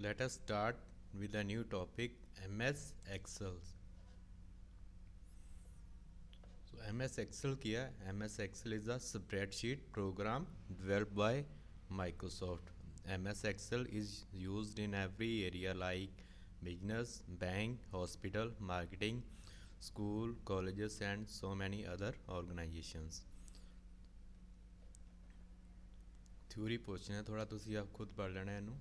Let us start with a new topic, MS Excel. So MS Excel क्या है? MS Excel is a spreadsheet program developed by Microsoft. MS Excel is used in every area like business, bank, hospital, marketing, school, colleges and so many other organizations. Theory ਪੁੱਛਣਾ ਥੋੜਾ ਤੁਸੀਂ ਆਪ ਖੁਦ ਪੜ੍ਹ ਲੈਣਾ ਇਹਨੂੰ।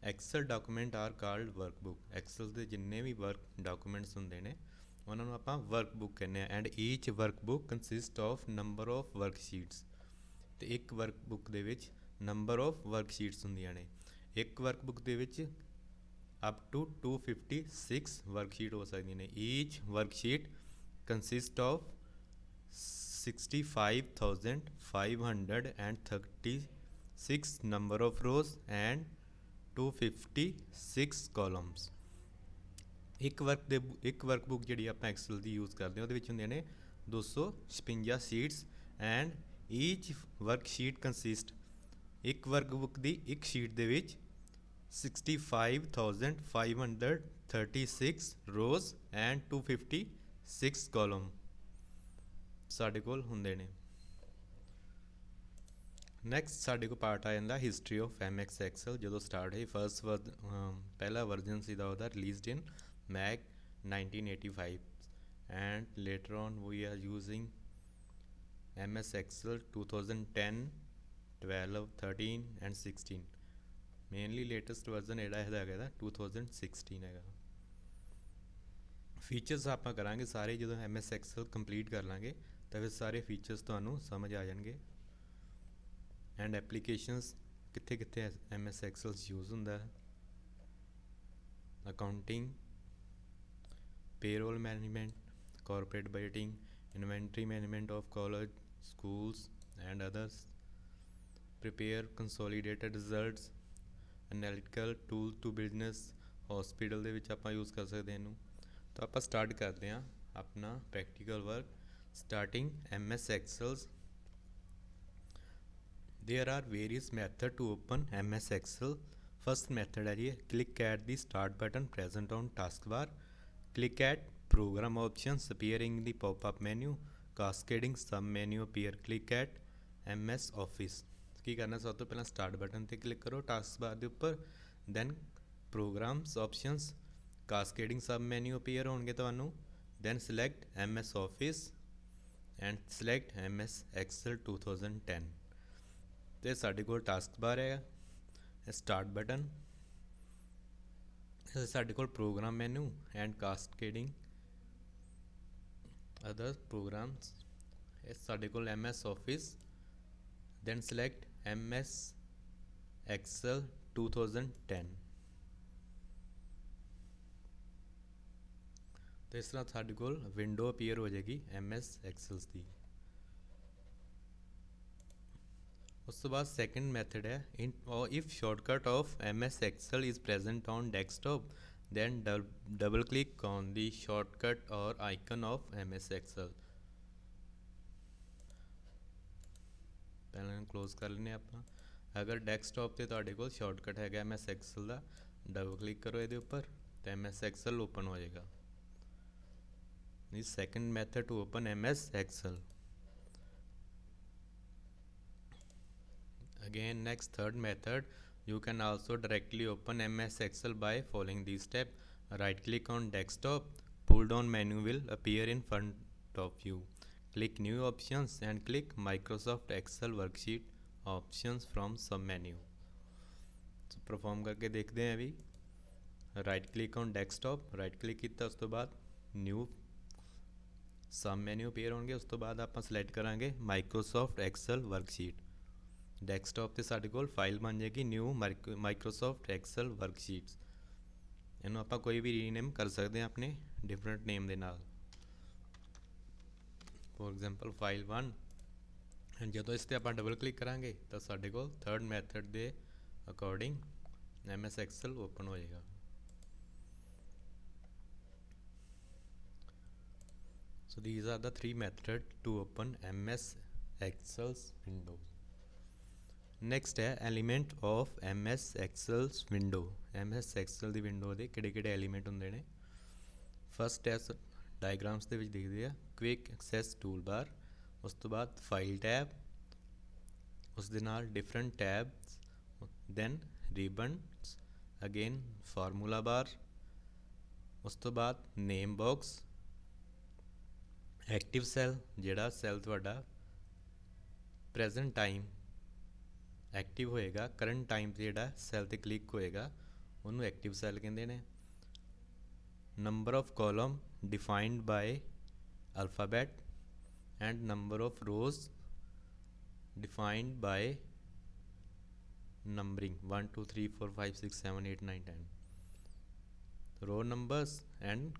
Excel document are called workbook. Excel ਦੇ ਜਿੰਨੇ ਵੀ ਵਰਕ ਡਾਕੂਮੈਂਟਸ ਹੁੰਦੇ ਨੇ ਉਹਨਾਂ ਨੂੰ ਆਪਾਂ ਵਰਕਬੁੱਕ ਕਹਿੰਦੇ ਆ। And each workbook consist of number of worksheets. ਅਤੇ ਇੱਕ ਵਰਕਬੁੱਕ ਦੇ ਵਿੱਚ ਨੰਬਰ ਆਫ ਵਰਕਸ਼ੀਟਸ ਹੁੰਦੀਆਂ ਨੇ। ਇੱਕ ਵਰਕਬੁੱਕ ਦੇ ਵਿੱਚ ਅਪ ਟੂ 256 ਵਰਕਸ਼ੀਟ ਹੋ ਸਕਦੀਆਂ ਨੇ। Each worksheet consist of 65,536 number of rows and 256 columns। ਇੱਕ ਵਰਕਬੁੱਕ ਜਿਹੜੀ ਆਪਾਂ ਐਕਸਲ ਦੀ ਯੂਜ਼ ਕਰਦੇ ਹਾਂ ਉਹਦੇ ਵਿੱਚ ਹੁੰਦੀਆਂ ਨੇ 256 ਸੀਟਸ ਐਂਡ ਈਚ ਵਰਕਸ਼ੀਟ ਕੰਸਿਸਟ। ਇੱਕ ਵਰਕਬੁੱਕ ਦੀ ਇੱਕ ਸ਼ੀਟ ਦੇ ਵਿੱਚ 65,536 ਰੋਜ਼ ਐਂਡ 256 ਕਾਲਮ ਸਾਡੇ ਕੋਲ ਹੁੰਦੇ ਨੇ। ਨੈਕਸਟ ਸਾਡੇ ਕੋਲ ਪਾਰਟ ਆ ਜਾਂਦਾ ਹਿਸਟਰੀ ਆਫ MS ਐਕਸਲ। ਜਦੋਂ ਸਟਾਰਟ ਹੋਈ ਪਹਿਲਾ ਵਰਜ਼ਨ ਸੀਗਾ ਉਹਦਾ released in Mac 1985 and later on we are using MS Excel 2010, 12, 13 and 16। Mainly latest version ਜਿਹੜਾ ਹੈਗਾ 2016 ਹੈਗਾ। ਫੀਚਰਸ ਆਪਾਂ ਕਰਾਂਗੇ ਸਾਰੇ ਜਦੋਂ MS Excel ਕੰਪਲੀਟ ਕਰ ਲਾਂਗੇ ਤਾਂ ਫਿਰ ਸਾਰੇ ਫੀਚਰਸ ਤੁਹਾਨੂੰ ਸਮਝ ਆ ਜਾਣਗੇ। ਐਂਡ ਐਪਲੀਕੇਸ਼ਨਸ ਕਿੱਥੇ ਕਿੱਥੇ MS Excel ਯੂਜ਼ ਹੁੰਦਾ ਹੈ। Accounting, payroll management, corporate budgeting, inventory management of college, schools and others, prepare consolidated results, analytical tool to business, hospital ਦੇ ਵਿੱਚ ਆਪਾਂ ਯੂਜ਼ ਕਰ ਸਕਦੇ ਇਹਨੂੰ। ਤਾਂ ਆਪਾਂ ਸਟਾਰਟ ਕਰਦੇ ਹਾਂ ਆਪਣਾ practical work starting MS Excel। There are various methods to open MS Excel। First method है जी click at the start button present on taskbar। Click at program options appearing in the pop-up menu। Cascading sub menu appear। Click at MS Office। ਕੀ ਕਰਨਾ ਸਭ ਤੋਂ ਪਹਿਲਾਂ start button 'ਤੇ click ਕਰੋ taskbar ਦੇ ਉੱਪਰ। Then programs options cascading sub menu appear ਹੋਣਗੇ ਤੁਹਾਨੂੰ। Then select MS Office and select MS Excel 2010। ਅਤੇ ਸਾਡੇ ਕੋਲ ਟਾਸਕ ਬਾਰ ਹੈ ਸਟਾਰਟ ਬਟਨ ਸਾਡੇ ਕੋਲ ਪ੍ਰੋਗਰਾਮ ਮੈਨੂ ਐਂਡ ਕਾਸਕੇਡਿੰਗ ਅਦਰ ਪ੍ਰੋਗਰਾਮਸ ਸਾਡੇ ਕੋਲ MS Office। then select MS Excel 2010। तो इस तरह साढ़े कोल विंडो अपीयर हो जाएगी MS Excel की। उस तो बाद सेकंड मेथड है if shortcut of MS Excel is present on desktop then double click on the shortcut or icon of MS Excel। ਪਹਿਲਾਂ ਕਲੋਜ਼ ਕਰ ਲੈਂਦੇ ਆਪਾਂ। ਅਗਰ ਡੈਸਕਟਾਪ 'ਤੇ ਤੁਹਾਡੇ ਕੋਲ ਸ਼ਾਰਟਕਟ ਹੈਗਾ MS Excel ਦਾ ਡਬਲ ਕਲਿੱਕ ਕਰੋ ਇਹਦੇ ਉੱਪਰ ਤਾਂ MS Excel ਓਪਨ ਹੋ ਜਾਏਗਾ। this second method to open MS Excel। again next third method you can also directly open MS Excel by following these steps। right click on desktop, pull down menu will appear in front of you। click new options and click Microsoft Excel worksheet options from sub menu। so perform करके देखते हैं अभी। right click on desktop, right click किया उस तो बाद new सब menu appear होंगे। उस तो बाद आप सिलेक्ट करांगे Microsoft Excel वर्कशीट। ਡੈਸਕਟਾਪ 'ਤੇ ਸਾਡੇ ਕੋਲ ਫਾਈਲ ਬਣ ਜਾਏਗੀ ਨਿਊ ਮਾਈਕਰੋਸੋਫਟ ਐਕਸਲ ਵਰਕਸ਼ੀਟਸ। ਇਹਨੂੰ ਆਪਾਂ ਕੋਈ ਵੀ ਰੀਨੇਮ ਕਰ ਸਕਦੇ ਹਾਂ ਆਪਣੇ ਡਿਫਰੈਂਟ ਨੇਮ ਦੇ ਨਾਲ। ਫੋਰ ਐਗਜ਼ਾਮਪਲ ਫਾਈਲ 1 ਜਦੋਂ ਇਸ 'ਤੇ ਆਪਾਂ ਡਬਲ ਕਲਿੱਕ ਕਰਾਂਗੇ ਤਾਂ ਸਾਡੇ ਕੋਲ ਥਰਡ ਮੈਥਡ ਦੇ ਅਕੋਰਡਿੰਗ MS Excel ਓਪਨ ਹੋ ਜਾਏਗਾ। So these are the three methods to open MS Excel's window। Next ਹੈ element of MS Excel's window. MS Excel ਦੀ ਵਿੰਡੋ ਦੇ ਕਿਹੜੇ ਕਿਹੜੇ ਐਲੀਮੈਂਟ ਹੁੰਦੇ ਨੇ। ਫਸਟ ਹੈ ਡਾਇਗਰਾਮਸ ਦੇ ਵਿੱਚ ਦਿਖਦੇ ਆ ਕੁਇਕ ਐਕਸੈਸ ਟੂਲ ਬਾਰ, ਉਸ ਤੋਂ ਬਾਅਦ ਫਾਈਲ ਟੈਬ, ਉਸ ਦੇ ਨਾਲ different tabs, then ribbons, again formula bar, ਉਸ ਤੋਂ ਬਾਅਦ ਨੇਮ ਬਾਕਸ, ਐਕਟਿਵ ਸੈੱਲ ਜਿਹੜਾ ਸੈੱਲ ਤੁਹਾਡਾ ਪ੍ਰੈਜ਼ੈਂਟ ਟਾਈਮ ਐਕਟਿਵ ਹੋਏਗਾ, ਕਰੰਟ ਟਾਈਮ 'ਤੇ ਜਿਹੜਾ ਸੈੱਲ 'ਤੇ ਕਲਿੱਕ ਹੋਏਗਾ ਉਹਨੂੰ ਐਕਟਿਵ ਸੈੱਲ ਕਹਿੰਦੇ ਨੇ। Number of column defined by alphabet and number of rows defined by numbering 1 2 3 4 5 6 7 8 9 10 row numbers and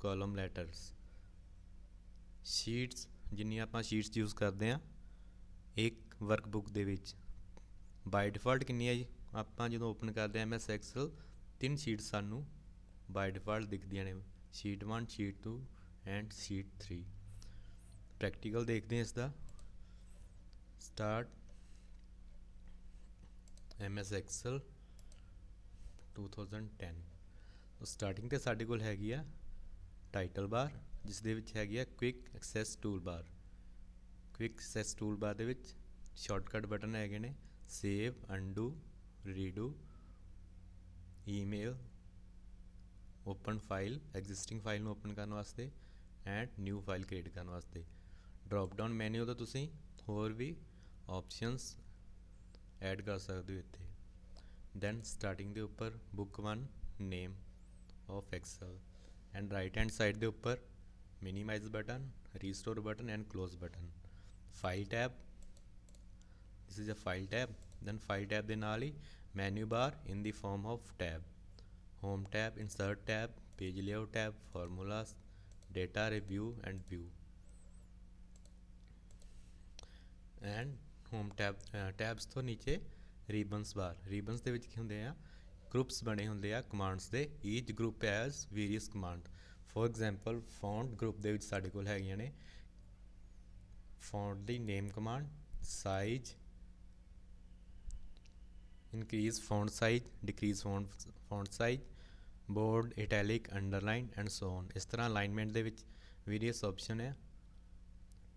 column letters। Sheets ਜਿੰਨੀਆਂ ਆਪਾਂ ਸ਼ੀਟਸ ਯੂਜ਼ ਕਰਦੇ ਹਾਂ ਇੱਕ ਵਰਕਬੁੱਕ ਦੇ ਵਿੱਚ ਬਾਈ ਡਿਫਾਲਟ ਕਿੰਨੀ ਹੈ ਜੀ, ਆਪਾਂ ਜਦੋਂ ਓਪਨ ਕਰਦੇ ਹਾਂ MS ਐਕਸਲ 3 ਸ਼ੀਟਸ ਸਾਨੂੰ ਬਾਈ ਡਿਫਾਲਟ ਦਿਖਦੀਆਂ ਨੇ, sheet 1 sheet 2 and sheet 3। Practical ਦੇਖਦੇ ਹਾਂ ਇਸ ਦਾ। Start MS Excel 2010। ਸਟਾਰਟਿੰਗ 'ਤੇ ਸਾਡੇ ਕੋਲ ਹੈਗੀ ਆ ਟਾਈਟਲ ਬਾਰ, ਜਿਸ ਦੇ ਵਿੱਚ ਹੈਗੀ ਆ quick access tool bar. Quick access tool bar ਦੇ ਵਿੱਚ ਸ਼ਾਰਟਕਟ ਬਟਨ ਹੈਗੇ ਨੇ save, undo, redo, email, open file, existing file ਨੂੰ ਓਪਨ ਕਰਨ ਵਾਸਤੇ ਐਂਡ ਨਿਊ ਫਾਈਲ ਕ੍ਰੀਏਟ ਕਰਨ ਵਾਸਤੇ। ਡਰੋਪ ਡਾਊਨ ਮੈਨਿਊ ਤੋਂ ਤੁਸੀਂ ਹੋਰ ਵੀ ਆਪਸ਼ਨਸ ਐਡ ਕਰ ਸਕਦੇ ਹੋ ਇੱਥੇ। ਦੈਨ ਸਟਾਰਟਿੰਗ ਦੇ ਉੱਪਰ book 1 name of Excel and right hand side ਦੇ ਉੱਪਰ minimise button, restore button and close button. File tab, this is a file tab. Then file tab ਦੇ ਨਾਲ ਹੀ menu bar in the form of tab, home tab, insert tab, page layout tab, formulas, data review and view and home tab. Tabs ਤੋਂ ਨੀਚੇ ribbons ਬਾਰ। Ribbons ਦੇ ਵਿੱਚ ਕੀ ਹੁੰਦੇ ਆ, groups ਬਣੇ ਹੁੰਦੇ ਆ ਕਮਾਂਡਸ ਦੇ, each group as various command. For example font group ਦੇ ਵਿੱਚ ਸਾਡੇ ਕੋਲ ਹੈਗੀਆਂ ਨੇ ਫੌਂਟ ਦੀ name command, size, increase font size, decrease font size, bold, italic, underline and so on. ਇਸ ਤਰ੍ਹਾਂ ਅਲਾਈਨਮੈਂਟ ਦੇ ਵਿੱਚ ਵੇਰੀਅਸ ਆਪਸ਼ਨ ਹੈ,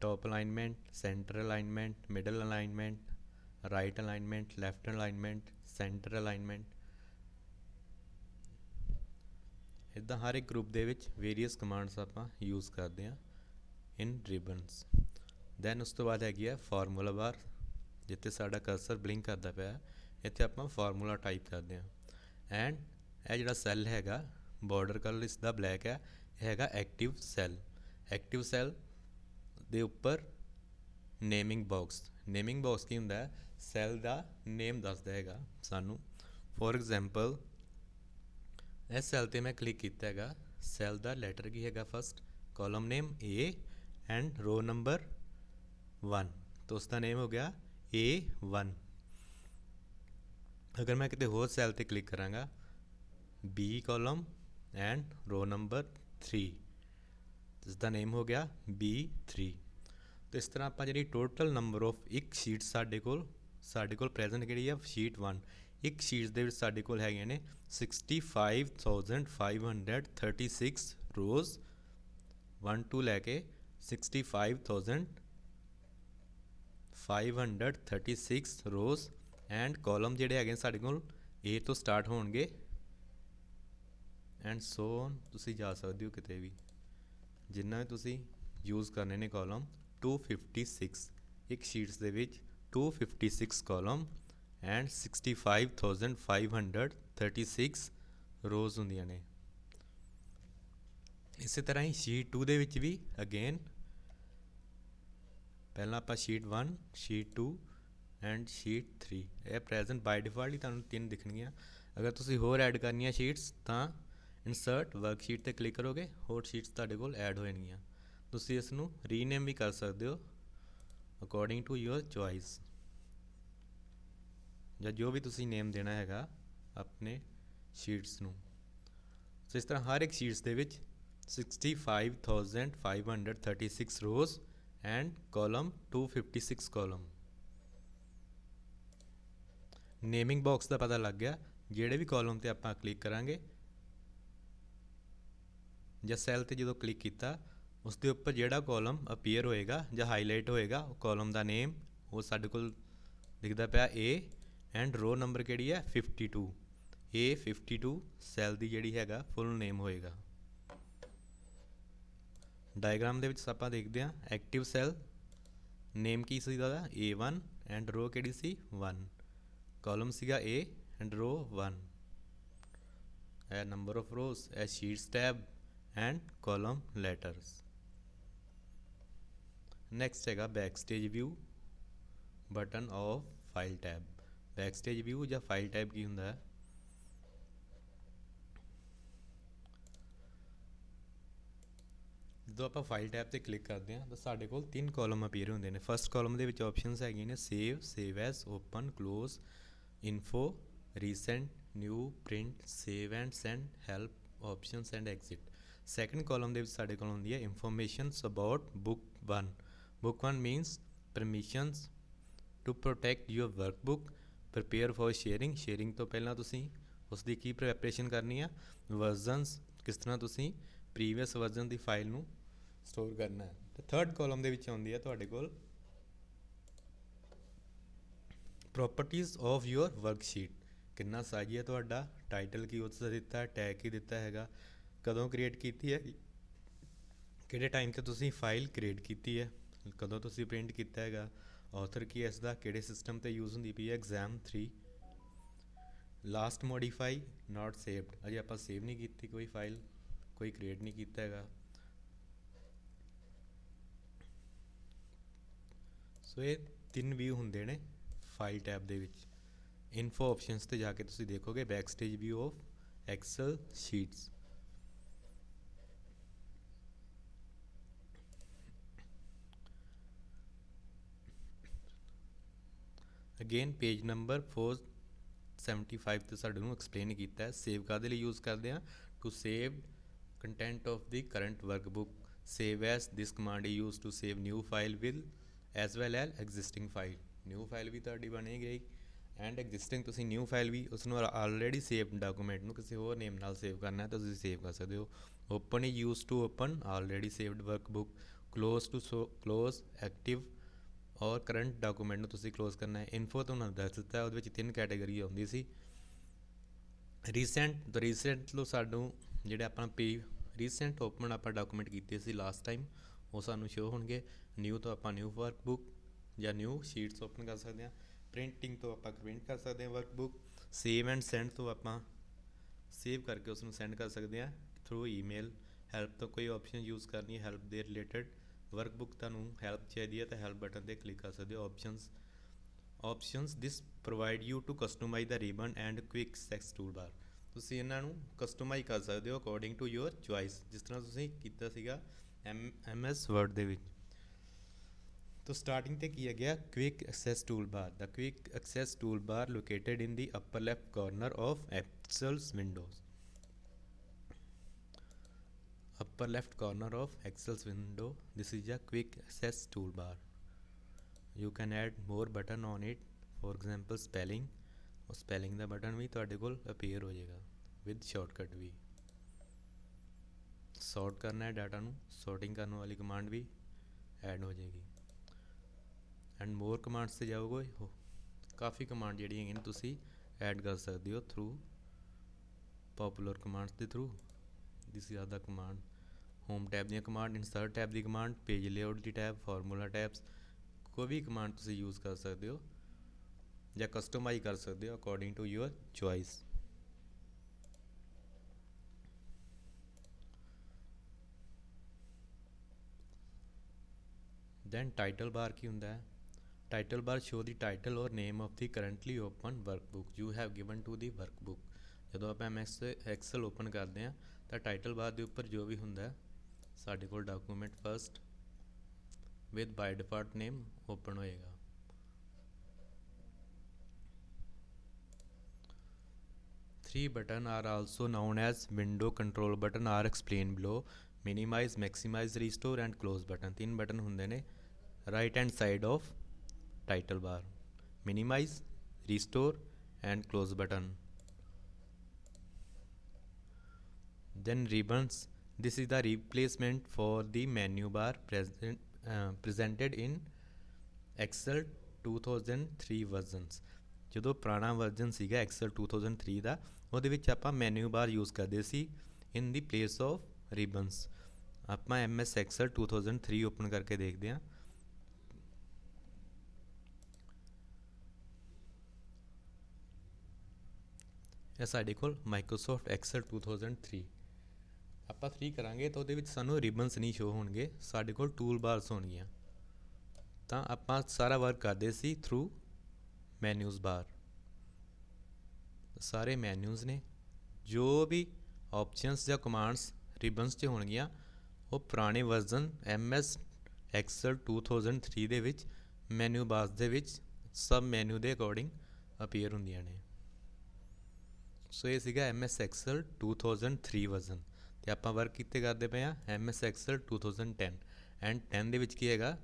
top alignment, centre alignment, middle alignment, right alignment, left alignment, centre alignment. ਇੱਦਾਂ ਹਰ ਇੱਕ group ਦੇ ਵਿੱਚ ਵੇਰੀਅਸ ਕਮਾਂਡਸ ਆਪਾਂ ਯੂਜ਼ ਕਰਦੇ ਹਾਂ ਇਨ ਰਿਬਨਸ। ਦੈਨ ਉਸ ਤੋਂ ਬਾਅਦ ਹੈਗੀ ਆ ਫਾਰਮੂਲਾ ਬਾਰ, ਜਿੱਥੇ ਸਾਡਾ ਕਰਸਰ ਬਲਿੰਕ ਕਰਦਾ ਪਿਆ ਇੱਥੇ ਆਪਾਂ ਫਾਰਮੂਲਾ ਟਾਈਪ ਕਰਦੇ ਹਾਂ। ਐਂਡ ਇਹ ਜਿਹੜਾ ਸੈੱਲ ਹੈਗਾ ਬਾਰਡਰ ਕਲਰ ਇਸ ਦਾ ਬਲੈਕ ਹੈ, ਇਹ ਹੈਗਾ ਐਕਟਿਵ ਸੈੱਲ। ਐਕਟਿਵ ਸੈੱਲ ਦੇ ਉੱਪਰ ਨੇਮਿੰਗ ਬਾਕਸ। ਨੇਮਿੰਗ ਬਾਕਸ ਕੀ ਹੁੰਦਾ ਹੈ, ਸੈੱਲ ਦਾ ਨੇਮ ਦੱਸਦਾ ਹੈਗਾ ਸਾਨੂੰ। ਫੋਰ ਐਗਜ਼ਾਮਪਲ ਇਸ ਸੈੱਲ 'ਤੇ ਮੈਂ ਕਲਿੱਕ ਕੀਤਾ ਹੈਗਾ, ਸੈੱਲ ਦਾ ਲੈਟਰ ਕੀ ਹੈਗਾ first, column name A and ਰੋ ਨੰਬਰ 1, ਤਾਂ ਉਸ ਦਾ ਨੇਮ ਹੋ ਗਿਆ A1। ਅਗਰ ਮੈਂ ਕਿਤੇ ਹੋਰ ਸੈੱਲ 'ਤੇ ਕਲਿੱਕ ਕਰਾਂਗਾ B ਕਾਲਮ ਐਂਡ ਰੋ ਨੰਬਰ 3, ਇਸ ਦਾ ਨੇਮ ਹੋ ਗਿਆ B3। ਤਾਂ ਇਸ ਤਰ੍ਹਾਂ ਆਪਾਂ ਜਿਹੜੀ ਟੋਟਲ ਨੰਬਰ ਆਫ ਇੱਕ ਸ਼ੀਟ ਸਾਡੇ ਕੋਲ ਪ੍ਰੈਜ਼ੈਂਟ ਕਿਹੜੀ ਆ, ਸ਼ੀਟ 1। ਇੱਕ ਸ਼ੀਟ ਦੇ ਵਿੱਚ ਸਾਡੇ ਕੋਲ ਹੈਗੀਆਂ ਨੇ 65,536 ਰੋਜ਼, 1 2 ਲੈ ਕੇ 65,536 ਰੋਜ਼ ਐਂਡ ਕਾਲਮ ਜਿਹੜੇ ਹੈਗੇ ਸਾਡੇ ਕੋਲ A ਤੋਂ ਸਟਾਰਟ ਹੋਣਗੇ ਐਂਡ ਸੋ ਔਨ। ਤੁਸੀਂ ਜਾ ਸਕਦੇ ਹੋ ਕਿਤੇ ਵੀ, ਜਿੰਨਾ ਵੀ ਤੁਸੀਂ ਯੂਜ਼ ਕਰਨੇ ਨੇ ਕਾਲਮ। 256 ਇੱਕ ਸ਼ੀਟਸ ਦੇ ਵਿੱਚ 256 ਕਾਲਮ ਐਂਡ 65,536 ਰੋਜ਼ ਹੁੰਦੀਆਂ ਨੇ। ਇਸੇ ਤਰ੍ਹਾਂ ਹੀ ਸ਼ੀਟ 2 ਦੇ ਵਿੱਚ ਵੀ ਅਗੇਨ ਪਹਿਲਾਂ ਆਪਾਂ ਸ਼ੀਟ 1, ਸ਼ੀਟ 2 ਐਂਡ ਸ਼ੀਟ 3, ਇਹ ਪ੍ਰੈਜ਼ੈਂਟ ਬਾਈ ਡਿਫਾਲਟ ਹੀ ਤੁਹਾਨੂੰ 3 ਦਿਖਣਗੀਆਂ। ਅਗਰ ਤੁਸੀਂ ਹੋਰ ਐਡ ਕਰਨੀਆਂ ਸ਼ੀਟਸ ਤਾਂ ਇਨਸਰਟ ਵਰਕਸ਼ੀਟ 'ਤੇ ਕਲਿੱਕ ਕਰੋਗੇ, ਹੋਰ ਸ਼ੀਟਸ ਤੁਹਾਡੇ ਕੋਲ ਐਡ ਹੋ ਜਾਣਗੀਆਂ। ਤੁਸੀਂ ਇਸ ਨੂੰ ਰੀਨੇਮ ਵੀ ਕਰ ਸਕਦੇ ਹੋ ਅਕੋਰਡਿੰਗ ਟੂ ਯੂਅਰ ਚੋਇਸ, ਜਾਂ ਜੋ ਵੀ ਤੁਸੀਂ ਨੇਮ ਦੇਣਾ ਹੈਗਾ ਆਪਣੇ ਸ਼ੀਟਸ ਨੂੰ। ਸੋ ਇਸ ਤਰ੍ਹਾਂ ਹਰ ਇੱਕ ਸ਼ੀਟਸ ਦੇ ਵਿੱਚ 65,536 rows and column 256 column. Naming box ਦਾ ਪਤਾ ਲੱਗ ਗਿਆ। ਜਿਹੜੇ ਵੀ ਕਾਲਮ ਤੇ ਆਪਾਂ ਕਲਿੱਕ ਕਰਾਂਗੇ ਜਾਂ ਸੈੱਲ ਤੇ ਜਦੋਂ ਕਲਿੱਕ ਕੀਤਾ ਉਸ ਦੇ ਉੱਪਰ ਜਿਹੜਾ ਕਾਲਮ ਅਪੀਅਰ ਹੋਏਗਾ ਜਾਂ ਹਾਈਲਾਈਟ ਹੋਏਗਾ ਉਹ ਕਾਲਮ ਦਾ ਨੇਮ ਉਹ ਸਾਡੇ ਕੋਲ ਦਿਖਦਾ ਪਿਆ A ਐਂਡ ਰੋ ਨੰਬਰ ਕਿਹੜੀ ਹੈ 52। A52 ਸੈੱਲ ਦੀ ਜਿਹੜੀ ਹੈਗਾ ਫੁੱਲ ਨੇਮ ਹੋਏਗਾ। ਡਾਇਗਰਾਮ ਦੇ ਵਿੱਚ ਆਪਾਂ ਦੇਖਦੇ ਹਾਂ ਐਕਟਿਵ ਸੈੱਲ ਨੇਮ ਕੀ ਸੀ ਉਹਦਾ A1 ਐਂਡ ਰੋ ਕਿਹੜੀ ਸੀ 1, ਕਾਲਮ ਸੀਗਾ A ਐਂਡ ਰੋ 1, ਇਹ ਨੰਬਰ ਆਫ ਰੋਜ਼, ਇਹ sheets tab and column letters. Next ਹੈਗਾ backstage view button of file tab. Backstage view ਜਾਂ ਫਾਈਲ ਟੈਬ ਕੀ ਹੁੰਦਾ ਹੈ? ਜਦੋਂ ਆਪਾਂ ਫਾਈਲ ਟੈਬ ਤੇ ਕਲਿੱਕ ਕਰਦੇ ਹਾਂ ਤਾਂ ਸਾਡੇ ਕੋਲ 3 ਕਾਲਮ ਅਪੀਅਰ ਹੁੰਦੇ ਨੇ। ਫਸਟ ਕਾਲਮ ਦੇ ਵਿੱਚ ਆਪਸ਼ਨਸ ਹੈਗੀਆਂ ਨੇ save as, open, close, info, recent, new, print, save and send, help, options and exit. Second column ਦੇ ਵਿੱਚ ਸਾਡੇ ਕੋਲ ਹੁੰਦੀ ਹੈ informations about book 1। Book 1 means permissions to protect your workbook, prepare for sharing, sharing ਤੋਂ ਪਹਿਲਾਂ ਤੁਸੀਂ ਉਸ ਦੀ ਕੀ ਪ੍ਰੈਪਰੇਸ਼ਨ ਕਰਨੀ ਆ, ਵਰਜ਼ਨਸ ਕਿਸ ਤਰ੍ਹਾਂ ਤੁਸੀਂ ਪ੍ਰੀਵੀਅਸ ਵਰਜ਼ਨ ਦੀ ਫਾਈਲ ਨੂੰ ਸਟੋਰ ਕਰਨਾ ਹੈ। ਤੇ ਥਰਡ ਕਾਲਮ ਦੇ ਵਿੱਚ ਆਉਂਦੀ ਹੈ ਤੁਹਾਡੇ ਕੋਲ ਪ੍ਰੋਪਰਟੀਜ਼ ਆਫ ਯੂਰ ਵਰਕਸ਼ੀਟ, ਕਿੰਨਾ ਸਾਈਜ਼ ਹੈ ਤੁਹਾਡਾ, ਟਾਈਟਲ ਕੀ ਉਸ ਦਾ ਦਿੱਤਾ, ਟੈਗ ਕੀ ਦਿੱਤਾ ਹੈਗਾ, ਕਦੋਂ ਕ੍ਰੀਏਟ ਕੀਤੀ ਹੈ, ਕਿਹੜੇ ਟਾਈਮ 'ਤੇ ਤੁਸੀਂ ਫਾਈਲ ਕ੍ਰੀਏਟ ਕੀਤੀ ਹੈ, ਕਦੋਂ ਤੁਸੀਂ ਪ੍ਰਿੰਟ ਕੀਤਾ ਹੈਗਾ, ਆਥਰ ਕੀ ਹੈ ਇਸ ਦਾ, ਕਿਹੜੇ ਸਿਸਟਮ 'ਤੇ ਯੂਜ਼ ਹੁੰਦੀ ਪਈ ਹੈ exam3, ਲਾਸਟ ਮੋਡੀਫਾਈ ਨਾਟ ਸੇਵਡ, ਅਜੇ ਆਪਾਂ ਸੇਵ ਨਹੀਂ ਕੀਤੀ ਕੋਈ ਫਾਈਲ, ਕੋਈ ਕ੍ਰੀਏਟ ਨਹੀਂ ਕੀਤਾ ਹੈਗਾ। ਸੋ ਇਹ 3 ਵਿਊ ਹੁੰਦੇ ਨੇ ਫਾਈਲ ਟੈਬ ਦੇ ਵਿੱਚ। ਇਨਫੋ ਆਪਸ਼ਨਸ ਤੇ ਜਾ ਕੇ ਤੁਸੀਂ ਦੇਖੋਗੇ backstage view of Excel sheets. Again page number 475 ਤੇ ਸਾਡੇ ਨੂੰ ਐਕਸਪਲੇਨ ਕੀਤਾ ਹੈ ਸੇਵ ਕਾਹਦੇ ਲਈ ਯੂਜ਼ ਕਰਦੇ ਹਾਂ, to save content of the current workbook. Save as, this command is use to save new file will as well as existing file. New file ਵੀ ਤੁਹਾਡੀ ਬਣੀ ਗਈ ਐਂਡ ਐਗਜ਼ਿਸਟਿੰਗ ਤੁਸੀਂ ਨਿਊ ਫਾਈਲ ਵੀ ਉਸਨੂੰ ਆਲਰੇਡੀ ਸੇਵ ਡਾਕੂਮੈਂਟ ਨੂੰ ਕਿਸੇ ਹੋਰ ਨੇਮ ਨਾਲ ਸੇਵ ਕਰਨਾ ਹੈ ਤਾਂ ਤੁਸੀਂ ਸੇਵ ਕਰ ਸਕਦੇ ਹੋ। Open is use to open already saved workbook. Close to close active or current document ਨੂੰ ਤੁਸੀਂ ਕਲੋਜ਼ ਕਰਨਾ ਹੈ। ਇਨਫੋ ਤੁਹਾਨੂੰ ਦੱਸ ਦਿੱਤਾ ਉਹਦੇ ਵਿੱਚ 3 ਕੈਟੇਗਰੀ ਆਉਂਦੀ ਸੀ। ਰੀਸੈਂਟ ਤਾਂ ਰੀਸੈਂਟ ਤੋਂ ਸਾਨੂੰ ਜਿਹੜੇ ਆਪਣਾ ਰੀਸੈਂਟ ਓਪਨ ਆਪਾਂ ਡਾਕੂਮੈਂਟ ਕੀਤੇ ਸੀ ਲਾਸਟ ਟਾਈਮ ਉਹ ਸਾਨੂੰ ਸ਼ੋ ਹੋਣਗੇ। ਨਿਊ ਤੋਂ ਆਪਾਂ ਨਿਊ ਵਰਕਬੁੱਕ ਜਾਂ ਨਿਊ ਸ਼ੀਟਸ ਓਪਨ ਕਰ ਸਕਦੇ ਹਾਂ। ਪ੍ਰਿੰਟਿੰਗ ਤੋਂ ਆਪਾਂ ਪ੍ਰਿੰਟ ਕਰ ਸਕਦੇ ਹਾਂ ਵਰਕਬੁੱਕ। ਸੇਵ ਐਂਡ ਸੈਂਡ ਤੋਂ ਆਪਾਂ ਸੇਵ ਕਰਕੇ ਉਸ ਨੂੰ ਸੈਂਡ ਕਰ ਸਕਦੇ ਹਾਂ ਥਰੂ ਈਮੇਲ। ਹੈਲਪ ਤੋਂ ਕੋਈ ਆਪਸ਼ਨ ਯੂਜ਼ ਕਰਨੀ ਹੈ ਹੈਲਪ ਦੇ ਰਿਲੇਟਡ। ਵਰਕਬੁੱਕ ਤੁਹਾਨੂੰ ਹੈਲਪ ਚਾਹੀਦੀ ਹੈ ਤਾਂ ਹੈਲਪ ਬਟਨ 'ਤੇ ਕਲਿੱਕ ਕਰ ਸਕਦੇ ਹੋ। Options this provide you to customise the ribbon and quick access tool bar. ਤੁਸੀਂ ਇਹਨਾਂ ਨੂੰ ਕਸਟਮਾਈਜ਼ ਕਰ ਸਕਦੇ ਹੋ ਅਕੋਰਡਿੰਗ ਟੂ ਯੂਅਰ ਚੁਆਇਸ, ਜਿਸ ਤਰ੍ਹਾਂ ਤੁਸੀਂ ਕੀਤਾ ਸੀਗਾ MS ਵਰਡ ਦੇ ਵਿੱਚ। तो स्टार्टिंग ते किया गया quick access toolbar. The quick access toolbar located in the upper left corner of Excel's windows. Upper left corner of Excel's window. This is a quick access toolbar. You can add more button on it. For example spelling. और spelling ਦਾ button ਵੀ ਤੁਹਾਡੇ ਕੋਲ appear ਹੋ ਜਾਏਗਾ with shortcut we. Sort ਕਰਨਾ ਹੈ data ਨੂੰ, sorting ਕਰਨ ਵਾਲੀ ਕਮਾਂਡ ਵੀ ਐਡ ਹੋ ਜਾਏਗੀ। ਐਂਡ ਮੋਰ ਕਮਾਂਡਸ 'ਤੇ ਜਾਓਗੇ ਕਾਫੀ ਕਮਾਂਡ ਜਿਹੜੀਆਂ ਹੈਗੀਆਂ ਨੇ ਤੁਸੀਂ ਐਡ ਕਰ ਸਕਦੇ ਹੋ ਥਰੂ ਪੋਪੂਲਰ ਕਮਾਂਡਸ ਦੇ through. This is the command home tab ਦੀਆਂ ਕਮਾਂਡ, ਇਨਸਰਟ ਟੈਬ ਦੀ ਕਮਾਂਡ, ਪੇਜ ਲੇਆਊਟ ਦੀ ਟੈਬ, ਫਾਰਮੂਲਾ ਟੈਬਸ, ਕੋਈ ਵੀ ਕਮਾਂਡ ਤੁਸੀਂ ਯੂਜ਼ ਕਰ ਸਕਦੇ ਹੋ ਜਾਂ ਕਸਟਮਾਈਜ਼ ਕਰ ਸਕਦੇ ਹੋ according to your choice. Then title bar ਕੀ ਹੁੰਦਾ ਹੈ? Title bar show the title or name of the currently open workbook you have given to the workbook। ਜਦੋਂ ਆਪਾਂ MS Excel ਓਪਨ ਕਰਦੇ ਹਾਂ ਤਾਂ ਟਾਈਟਲ ਬਾਰ ਦੇ ਉੱਪਰ ਜੋ ਵੀ ਹੁੰਦਾ ਸਾਡੇ ਕੋਲ document first with by default name open ਹੋਏਗਾ। Three buttons are also known as window control button are explained below। minimize, maximize, restore and close button। 3 button ਹੁੰਦੇ ਨੇ right hand side of title bar. Minimise, restore and close button. Then ribbons, this is the replacement for the menu bar presented in Excel 2003 versions. ਜਦੋਂ ਪੁਰਾਣਾ version ਸੀਗਾ Excel 2003 ਦਾ, ਉਹਦੇ ਵਿੱਚ ਆਪਾਂ ਮੈਨੂ ਬਾਰ use ਕਰਦੇ ਸੀ ਇਨ ਦੀ ਪਲੇਸ ਆਫ ਰਿਬਨਸ। ਆਪਾਂ MS Excel 2003 open ਕਰਕੇ ਦੇਖਦੇ ਹਾਂ। ਇਹ ਸਾਡੇ ਕੋਲ ਮਾਈਕਰੋਸੋਫਟ ਐਕਸਲ 2003 ਆਪਾਂ 3 ਕਰਾਂਗੇ ਤਾਂ ਉਹਦੇ ਵਿੱਚ ਸਾਨੂੰ ਰਿਬਨਸ ਨਹੀਂ ਸ਼ੋ ਹੋਣਗੇ, ਸਾਡੇ ਕੋਲ ਟੂਲ ਬਾਰਸ ਹੋਣਗੀਆਂ। ਤਾਂ ਆਪਾਂ ਸਾਰਾ ਵਰਕ ਕਰਦੇ ਸੀ ਥਰੂ ਮੈਨਿਊਜ਼ ਬਾਰ। ਸਾਰੇ ਮੈਨਿਊਜ਼ ਨੇ, ਜੋ ਵੀ ਆਪਸ਼ਨਸ ਜਾਂ ਕਮਾਂਡਸ ਰਿਬਨਸ 'ਚ ਹੋਣਗੀਆਂ ਉਹ ਪੁਰਾਣੇ ਵਰਜ਼ਨ MS ਐਕਸਲ 2003 ਦੇ ਵਿੱਚ ਮੈਨੂ ਬਾਰਸ ਦੇ ਵਿੱਚ ਸਬ ਮੈਨੂ ਦੇ ਅਕੋਰਡਿੰਗ ਅਪੀਅਰ ਹੁੰਦੀਆਂ ਨੇ। ਸੋ ਇਹ ਸੀਗਾ MS ਐਕਸਲ 2003 ਵਰਜ਼ਨ। ਅਤੇ ਆਪਾਂ ਵਰਕ ਕਿੱਥੇ ਕਰਦੇ ਪਏ ਹਾਂ MS ਐਕਸਲ 2010 ਐਂਡ 10 ਦੇ ਵਿੱਚ ਕੀ ਹੈਗਾ,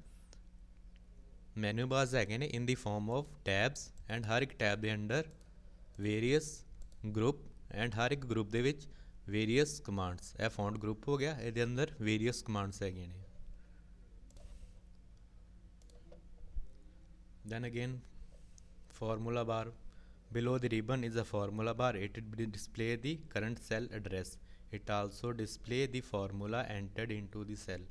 ਮੈਨੂ ਬਾਰਸ ਹੈਗੇ ਨੇ in the form of tabs and ਹਰ ਇੱਕ ਟੈਬ ਦੇ ਅੰਡਰ ਵੇਰੀਅਸ ਗਰੁੱਪ ਐਂਡ ਹਰ ਇੱਕ ਗਰੁੱਪ ਦੇ ਵਿੱਚ ਵੇਰੀਅਸ ਕਮਾਂਡਸ। ਇਹ ਫੌਂਟ ਗਰੁੱਪ ਹੋ ਗਿਆ, ਇਹਦੇ ਅੰਦਰ ਵੇਰੀਅਸ ਕਮਾਂਡਸ ਹੈਗੀਆਂ ਨੇ। Then again formula bar, below the ribbon is a formula bar. It will display the current cell address. It also display the formula entered into the cell.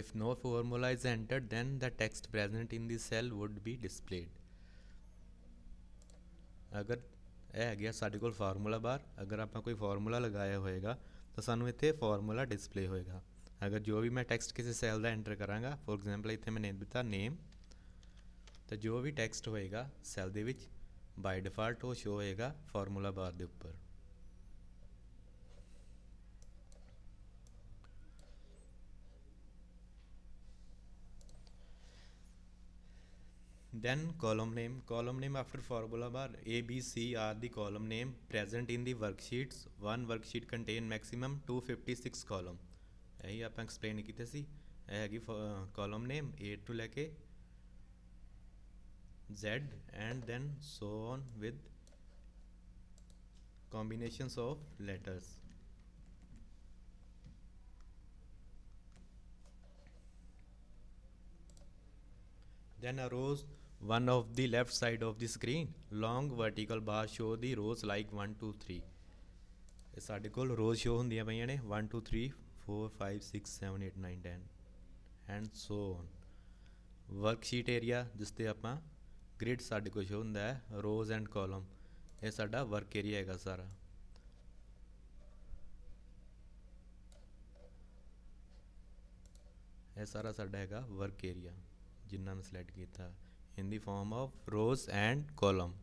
If no formula is entered, then the text present in the cell would be displayed. ਅਗਰ ਇਹ ਹੈਗਾ ਸਾਡੇ ਕੋਲ formula ਬਾਰ, ਅਗਰ ਆਪਾਂ ਕੋਈ formula ਲਗਾਇਆ ਹੋਏਗਾ ਤਾਂ ਸਾਨੂੰ ਇੱਥੇ ਫਾਰਮੂਲਾ ਡਿਸਪਲੇ ਹੋਏਗਾ। ਅਗਰ ਜੋ ਵੀ ਮੈਂ ਟੈਕਸਟ ਕਿਸੇ ਸੈੱਲ ਦਾ ਐਂਟਰ ਕਰਾਂਗਾ, ਫੋਰ ਐਗਜ਼ਾਮਪਲ ਇੱਥੇ ਮੈਂ ਨੇਮ ਦਿੱਤਾ ਨੇਮ, ਤਾਂ ਜੋ ਵੀ ਟੈਕਸਟ ਹੋਏਗਾ ਸੈੱਲ ਦੇ ਵਿੱਚ ਬਾਈ ਡਿਫਾਲਟ ਉਹ ਸ਼ੋ ਹੋਏਗਾ ਫਾਰਮੂਲਾ ਬਾਰ ਦੇ ਉੱਪਰ। Then column name after formula bar, A, B, C are the column name present in the worksheets. One worksheet contain maximum 256 column. ਇਹੀ ਆਪਾਂ ਐਕਸਪਲੇਨ ਕੀਤੇ ਸੀ। ਇਹ ਹੈਗੀ column name A to ਲੈ ਕੇ Z and then so on with combinations of letters. Then arrows, one of the left side of the screen, long vertical bar show the rows like 1 2 3. ਇਹ ਸਾਡੇ ਕੋਲ ਰੋਜ਼ show ਹੁੰਦੀਆਂ ਪਈਆਂ ਨੇ 1 2 3 4 5 6 7 8 9 10 and so on. Worksheet area ਜਿਸ 'ਤੇ ਆਪਾਂ grid ਸਾਡੇ ਕੋਲ ਸ਼ੋ ਹੁੰਦਾ ਹੈ ਰੋਜ਼ ਐਂਡ ਕਾਲਮ, ਇਹ ਸਾਡਾ ਵਰਕ ਏਰੀਆ ਹੈਗਾ ਸਾਰਾ। ਇਹ ਸਾਰਾ ਸਾਡਾ ਹੈਗਾ ਵਰਕ ਏਰੀਆ ਜਿੰਨਾ ਮੈਂ ਸਿਲੈਕਟ ਕੀਤਾ in the form of rows and column.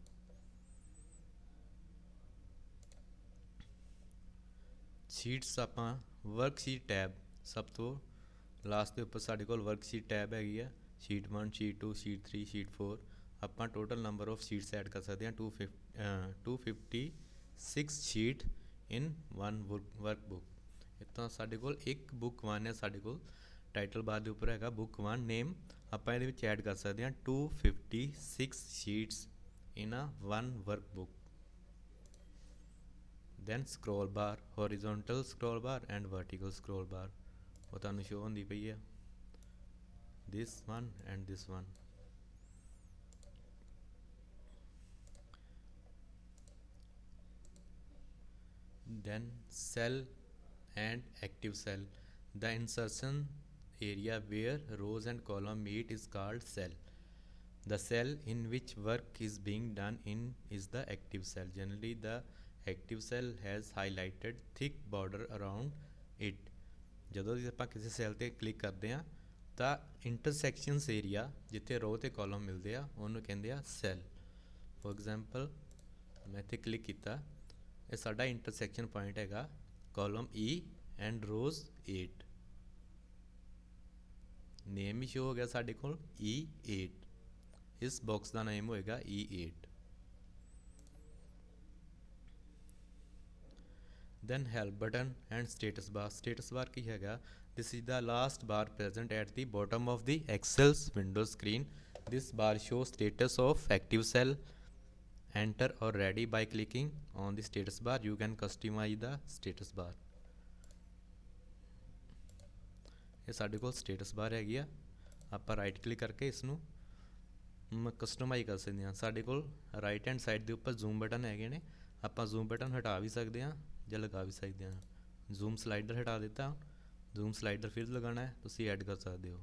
Sheets ਆਪਾਂ ਵਰਕਸ਼ੀਟ ਟੈਬ ਸਭ ਤੋਂ ਲਾਸਟ ਦੇ ਉੱਪਰ ਸਾਡੇ ਕੋਲ ਵਰਕਸ਼ੀਟ ਟੈਬ ਹੈਗੀ ਆ, ਸ਼ੀਟ 1 ਸ਼ੀਟ 2 ਸ਼ੀਟ 3 ਸ਼ੀਟ 4। ਆਪਾਂ total number of sheets add ਕਰ ਸਕਦੇ ਹਾਂ 256 sheet in one workbook. ਇੱਦਾਂ ਸਾਡੇ ਕੋਲ ਇੱਕ ਬੁੱਕ 1 ਹੈ, ਸਾਡੇ ਕੋਲ ਟਾਈਟਲ ਬਾਰ ਦੇ ਉੱਪਰ ਹੈਗਾ ਬੁੱਕ 1 ਨੇਮ। ਆਪਾਂ ਇਹਦੇ ਵਿੱਚ ਐਡ ਕਰ ਸਕਦੇ ਹਾਂ 256 sheets in a one workbook. Then scroll bar, horizontal scroll bar and vertical scroll bar, ਉਹ ਤੁਹਾਨੂੰ ਸ਼ੋ ਹੁੰਦੀ ਪਈ ਹੈ this one and this one. Then cell and active cell, the insertion area where rows and column meet is called cell. The cell in which work is being done in is the active cell. Generally the active cell has highlighted thick border around it. ਜਦੋਂ ਵੀ ਆਪਾਂ ਕਿਸੇ cell 'ਤੇ click ਕਰਦੇ ਹਾਂ ਤਾਂ ਇੰਟਰਸੈਕਸ਼ਨਸ area ਜਿੱਥੇ ਰੋ ਅਤੇ ਕਾਲਮ ਮਿਲਦੇ ਆ ਉਹਨੂੰ ਕਹਿੰਦੇ ਆ ਸੈੱਲ। ਫੋਰ ਐਗਜ਼ਾਮਪਲ ਮੈਂ ਇੱਥੇ ਕਲਿੱਕ ਕੀਤਾ, ਇਹ ਸਾਡਾ ਇੰਟਰਸੈਕਸ਼ਨ ਪੁਆਇੰਟ ਹੈਗਾ column E and rows 8। Name ਵੀ ਸ਼ੋ ਹੋ ਗਿਆ ਸਾਡੇ ਕੋਲ E8, ਇਸ ਬਾਕਸ ਦਾ ਨੇਮ ਹੋਏਗਾ E8। Then help button and status bar. Status bar ਕੀ ਹੈਗਾ? This is the last bar present at the bottom of the Excel's window screen. This bar shows status of active cell enter or ready by clicking on the status bar. You can customize the status bar. ਇਹ ਸਾਡੇ ਕੋਲ status ਬਾਰ ਹੈਗੀ ਆ, ਆਪਾਂ right click ਕਰਕੇ ਇਸ ਨੂੰ customise ਕਰ ਸਕਦੇ ਹਾਂ। ਸਾਡੇ ਕੋਲ ਰਾਈਟ ਹੈਂਡ ਸਾਈਡ ਦੇ ਉੱਪਰ ਜ਼ੂਮ ਬਟਨ ਹੈਗੇ ਨੇ, ਆਪਾਂ ਜ਼ੂਮ ਬਟਨ ਹਟਾ ਵੀ ਸਕਦੇ ਹਾਂ ਜਾਂ ਲਗਾ ਵੀ ਸਕਦੇ ਹਾਂ। ਜ਼ੂਮ ਸਲਾਈਡਰ ਹਟਾ ਦਿੱਤਾ, ਜ਼ੂਮ ਸਲਾਈਡਰ ਫਿਰ ਲਗਾਉਣਾ ਹੈ, ਤੁਸੀਂ ਐਡ ਕਰ ਸਕਦੇ ਹੋ।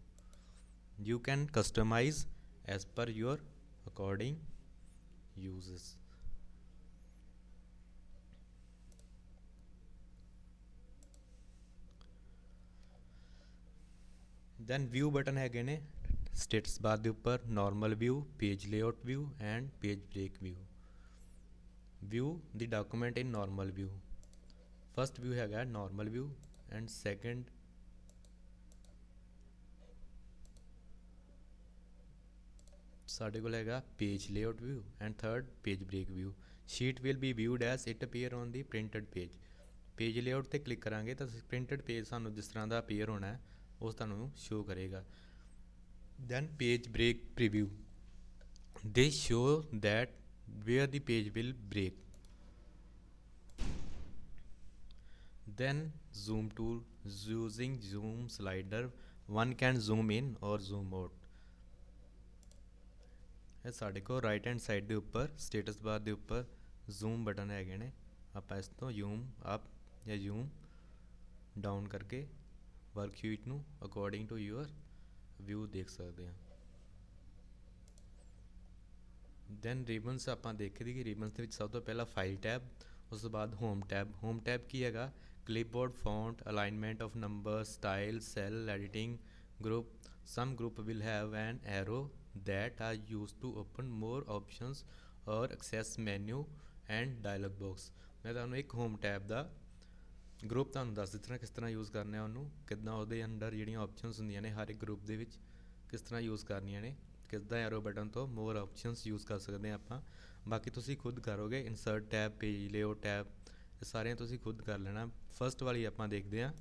You can customise as per your according uses. Then view button ਹੈਗੇ ਨੇ ਸਟੇਟਸ ਬਾਰ ਦੇ ਉੱਪਰ, normal view, page layout view and page break view. View the document in normal view. First view ਹੈਗਾ normal view and second ਸਾਡੇ ਕੋਲ ਹੈਗਾ page layout view and third page break view. Sheet will be viewed as it appear on the printed page. Page layout 'ਤੇ click ਕਰਾਂਗੇ ਤਾਂ printed page ਸਾਨੂੰ ਜਿਸ ਤਰ੍ਹਾਂ ਦਾ ਅਪੀਅਰ ਹੋਣਾ ਹੈ ਉਸ ਤੁਹਾਨੂੰ ਸ਼ੋ ਕਰੇਗਾ। Then page break preview, this show that where the page will break. Then zoom tool, using zoom slider one can zoom in or zoom out। ਇਹ ਸਾਡੇ ਕੋਲ ਰਾਈਟ ਹੈਂਡ ਸਾਈਡ ਦੇ ਉੱਪਰ ਸਟੇਟਸ ਬਾਰ ਦੇ ਉੱਪਰ zoom button ਹੈਗੇ ਨੇ, ਆਪਾਂ ਇਸ ਤੋਂ ਜ਼ੂਮ ਅਪ ਜਾਂ ਜ਼ੂਮ ਡਾਊਨ ਕਰਕੇ ਵਰਕਸ਼ੀਟ ਨੂੰ ਅਕੋਰਡਿੰਗ ਟੂ ਯੂਅਰ ਵਿਊ ਦੇਖ ਸਕਦੇ ਹਾਂ। ਦੈਨ ਰਿਬਨਸ ਆਪਾਂ ਦੇਖੀ ਦੀ ਕਿ ਰਿਬਨਸ ਦੇ ਵਿੱਚ ਸਭ ਤੋਂ ਪਹਿਲਾਂ ਫਾਈਲ ਟੈਬ, ਉਸ ਤੋਂ ਬਾਅਦ ਹੋਮ ਟੈਬ। ਹੋਮ ਟੈਬ ਕੀ ਹੈਗਾ? Clipboard, font, alignment of number, style, cell, editing, group. some group will have an arrow that are used to open more options or access menu and dialog box। ਮੈਂ ਤੁਹਾਨੂੰ ਇੱਕ home tab ਦਾ group ਤੁਹਾਨੂੰ ਦੱਸ ਦਿੱਤਾ ਕਿਸ ਤਰ੍ਹਾਂ use ਕਰਨਾ ਉਹਨੂੰ, ਕਿੱਦਾਂ ਉਹਦੇ ਅੰਡਰ ਜਿਹੜੀਆਂ ਆਪਸ਼ਨਸ ਹੁੰਦੀਆਂ ਨੇ ਹਰ ਇੱਕ ਗਰੁੱਪ ਦੇ ਵਿੱਚ ਕਿਸ ਤਰ੍ਹਾਂ ਯੂਜ਼ ਕਰਨੀਆਂ ਨੇ, ਕਿੱਦਾਂ ਐਰੋ ਬਟਨ ਤੋਂ ਮੋਰ ਆਪਸ਼ਨਸ ਯੂਜ਼ ਕਰ ਸਕਦੇ ਹਾਂ ਆਪਾਂ। ਬਾਕੀ ਤੁਸੀਂ ਖੁਦ ਕਰੋਗੇ, insert tab, page layout tab, ਇਹ ਸਾਰੀਆਂ ਤੁਸੀਂ ਖੁਦ ਕਰ ਲੈਣਾ। ਫਸਟ ਵਾਲੀ ਆਪਾਂ ਦੇਖਦੇ ਹਾਂ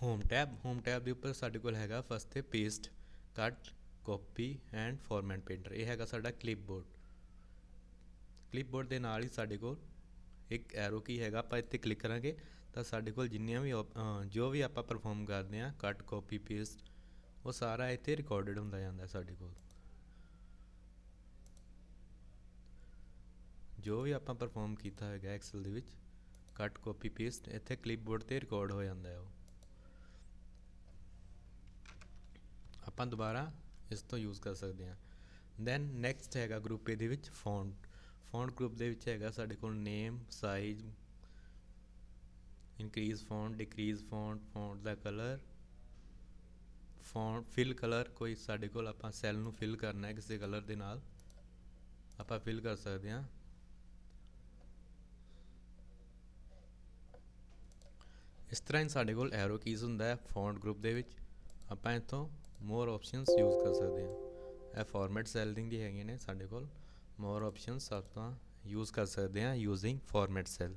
ਹੋਮ ਟੈਬ। ਹੋਮ ਟੈਬ ਦੇ ਉੱਪਰ ਸਾਡੇ ਕੋਲ ਹੈਗਾ ਫਸਟ 'ਤੇ ਪੇਸਟ, ਕੱਟ, ਕਾਪੀ ਐਂਡ ਫਾਰਮੈਟ ਪੇਂਟਰ। ਇਹ ਹੈਗਾ ਸਾਡਾ ਕਲਿੱਪਬੋਰਡ। ਕਲਿੱਪਬੋਰਡ ਦੇ ਨਾਲ ਹੀ ਸਾਡੇ ਕੋਲ ਇੱਕ ਐਰੋ ਕੀ ਹੈਗਾ, ਆਪਾਂ ਇੱਥੇ ਕਲਿੱਕ ਕਰਾਂਗੇ ਤਾਂ ਸਾਡੇ ਕੋਲ ਜਿੰਨੀਆਂ ਵੀ ਜੋ ਵੀ ਆਪਾਂ ਪਰਫੋਰਮ ਕਰਦੇ ਹਾਂ, ਕੱਟ, ਕਾਪੀ, ਪੇਸਟ, ਉਹ ਸਾਰਾ ਇੱਥੇ ਰਿਕਾਰਡਡ ਹੁੰਦਾ ਜਾਂਦਾ ਸਾਡੇ ਕੋਲ। ਜੋ ਵੀ ਆਪਾਂ ਪਰਫੋਰਮ ਕੀਤਾ ਹੈਗਾ ਐਕਸਲ ਦੇ ਵਿੱਚ, ਕੱਟ, ਕਾਪੀ, ਪੇਸਟ, ਇੱਥੇ ਕਲਿੱਪਬੋਰਡ 'ਤੇ ਰਿਕਾਰਡ ਹੋ ਜਾਂਦਾ ਹੈ ਉਹ। ਆਪਾਂ ਦੁਬਾਰਾ ਇਸ ਤੋਂ ਯੂਜ਼ ਕਰ ਸਕਦੇ ਹਾਂ। ਦੈਨ ਨੈਕਸਟ ਹੈਗਾ ਗਰੁੱਪ ਇਹਦੇ ਵਿੱਚ ਫੌਂਟ। ਫੌਂਟ ਗਰੁੱਪ ਦੇ ਵਿੱਚ ਹੈਗਾ ਸਾਡੇ ਕੋਲ name, size, increase font, decrease font, font ਦਾ ਕਲਰ, ਫੌਂਟ ਫਿਲ ਕਲਰ। ਕੋਈ ਸਾਡੇ ਕੋਲ ਆਪਾਂ ਸੈੱਲ ਨੂੰ ਫਿਲ ਕਰਨਾ ਹੈ ਕਿਸੇ ਕਲਰ ਦੇ ਨਾਲ, ਆਪਾਂ ਫਿਲ ਕਰ ਸਕਦੇ ਹਾਂ। ਇਸ ਤਰ੍ਹਾਂ ਹੀ ਸਾਡੇ ਕੋਲ ਐਰੋ ਕੀਜ਼ ਹੁੰਦਾ ਹੈ ਫੌਂਟ ਗਰੁੱਪ ਦੇ ਵਿੱਚ, ਆਪਾਂ ਇੱਥੋਂ ਮੋਰ ਆਪਸ਼ਨਸ ਯੂਜ਼ ਕਰ ਸਕਦੇ ਹਾਂ। ਇਹ ਫਾਰਮੈਟ ਸੈਲਿੰਗ ਦੀ ਹੈਗੀਆਂ ਨੇ ਸਾਡੇ ਕੋਲ, ਮੋਰ ਆਪਸ਼ਨਸ ਆਪਾਂ ਯੂਜ਼ ਕਰ ਸਕਦੇ ਹਾਂ using format cell.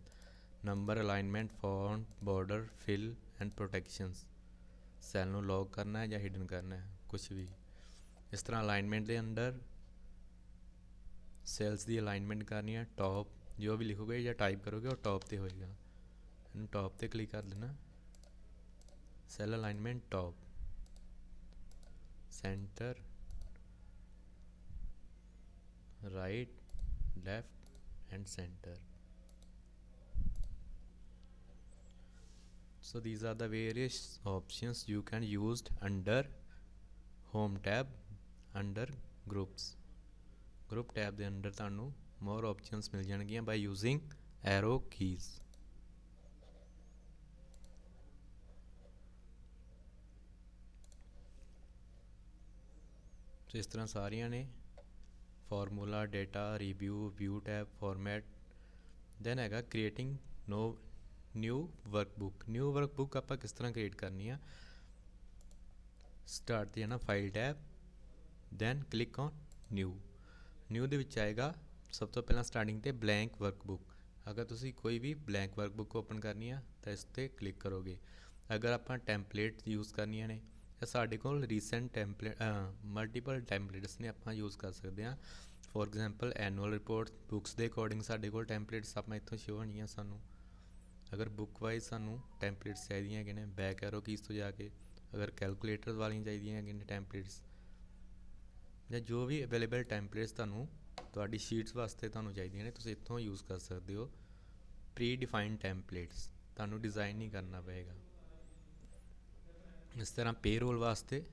Number, alignment, font, border, fill and protections. Cell ਨੂੰ ਲੌਕ ਕਰਨਾ ਹੈ ਜਾਂ ਹਿਡਨ ਕਰਨਾ ਹੈ, ਕੁਛ ਵੀ। ਇਸ ਤਰ੍ਹਾਂ ਅਲਾਈਨਮੈਂਟ ਦੇ ਅੰਡਰ ਸੈਲਸ ਦੀ ਅਲਾਈਨਮੈਂਟ ਕਰਨੀ ਹੈ। ਟੌਪ ਜੋ ਵੀ ਲਿਖੋਗੇ ਜਾਂ ਟਾਈਪ ਕਰੋਗੇ ਉਹ ਟੌਪ 'ਤੇ ਹੋਏਗਾ, ਇਹਨੂੰ ਟੌਪ 'ਤੇ ਕਲਿੱਕ ਕਰ ਦੇਣਾ। Cell alignment top, center, right, left and center। So these are the various options you can use under home tab, under groups। group tab ਦੇ ਅੰਦਰ ਤੁਹਾਨੂੰ more options ਮਿਲ ਜਾਣਗੀਆਂ by using arrow keys। ਸੋ ਇਸ ਤਰ੍ਹਾਂ ਸਾਰੀਆਂ ਨੇ, formula, data, review, view tab, format. Then ਹੈਗਾ creating new workbook. New workbook ਆਪਾਂ ਕਿਸ ਤਰ੍ਹਾਂ ਕ੍ਰੀਏਟ ਕਰਨੀ ਆ? ਸਟਾਰਟ 'ਤੇ ਜਾਣਾ, file tab, then click on new. New ਦੇ ਵਿੱਚ ਆਏਗਾ ਸਭ ਤੋਂ ਪਹਿਲਾਂ ਸਟਾਰਟਿੰਗ 'ਤੇ ਬਲੈਂਕ ਵਰਕਬੁੱਕ। ਅਗਰ ਤੁਸੀਂ ਕੋਈ ਵੀ ਬਲੈਂਕ ਵਰਕਬੁੱਕ ਓਪਨ ਕਰਨੀ ਆ ਤਾਂ ਇਸ 'ਤੇ ਕਲਿੱਕ ਕਰੋਗੇ। ਅਗਰ ਆਪਾਂ ਟੈਂਪਲੇਟ ਯੂਜ਼ ਕਰਨੀਆਂ ਨੇ ਤਾਂ ਸਾਡੇ ਕੋਲ ਰੀਸੈਂਟ ਮਲਟੀਪਲ ਟੈਂਪਲੇਟਸ ਨੇ, ਆਪਾਂ ਯੂਜ਼ ਕਰ ਸਕਦੇ ਹਾਂ। For example annual report books ਦੇ ਅਕੋਰਡਿੰਗ ਸਾਡੇ ਕੋਲ ਟੈਂਪਲੇਟਸ ਆਪਾਂ ਇੱਥੋਂ ਸ਼ੋ ਹੋਣਗੀਆਂ ਸਾਨੂੰ। ਅਗਰ ਬੁੱਕ ਵਾਈਜ਼ ਸਾਨੂੰ ਟੈਂਪਲੇਟਸ ਚਾਹੀਦੀਆਂ ਹੈਗੇ ਨੇ ਬੈਕ ਐਰੋ ਕੀਜ਼ ਤੋਂ ਜਾ ਕੇ, ਅਗਰ ਕੈਲਕੂਲੇਟਰ ਵਾਲੀਆਂ ਚਾਹੀਦੀਆਂ ਹੈਗੀਆਂ ਨੇ ਟੈਂਪਲੇਟਸ, ਜਾਂ ਜੋ ਵੀ ਅਵੇਲੇਬਲ ਟੈਂਪਲੇਟਸ ਤੁਹਾਨੂੰ ਤੁਹਾਡੀ ਸ਼ੀਟਸ ਵਾਸਤੇ ਤੁਹਾਨੂੰ ਚਾਹੀਦੀਆਂ ਨੇ, ਤੁਸੀਂ ਇੱਥੋਂ ਯੂਜ਼ ਕਰ ਸਕਦੇ ਹੋ। ਪ੍ਰੀ ਡਿਫਾਈਨਡ ਟੈਂਪਲੇਟਸ, ਤੁਹਾਨੂੰ ਡਿਜ਼ਾਈਨ ਨਹੀਂ ਕਰਨਾ ਪਏਗਾ। ਇਸ ਤਰ੍ਹਾਂ ਪੇਰੋਲ ਵਾਸਤੇ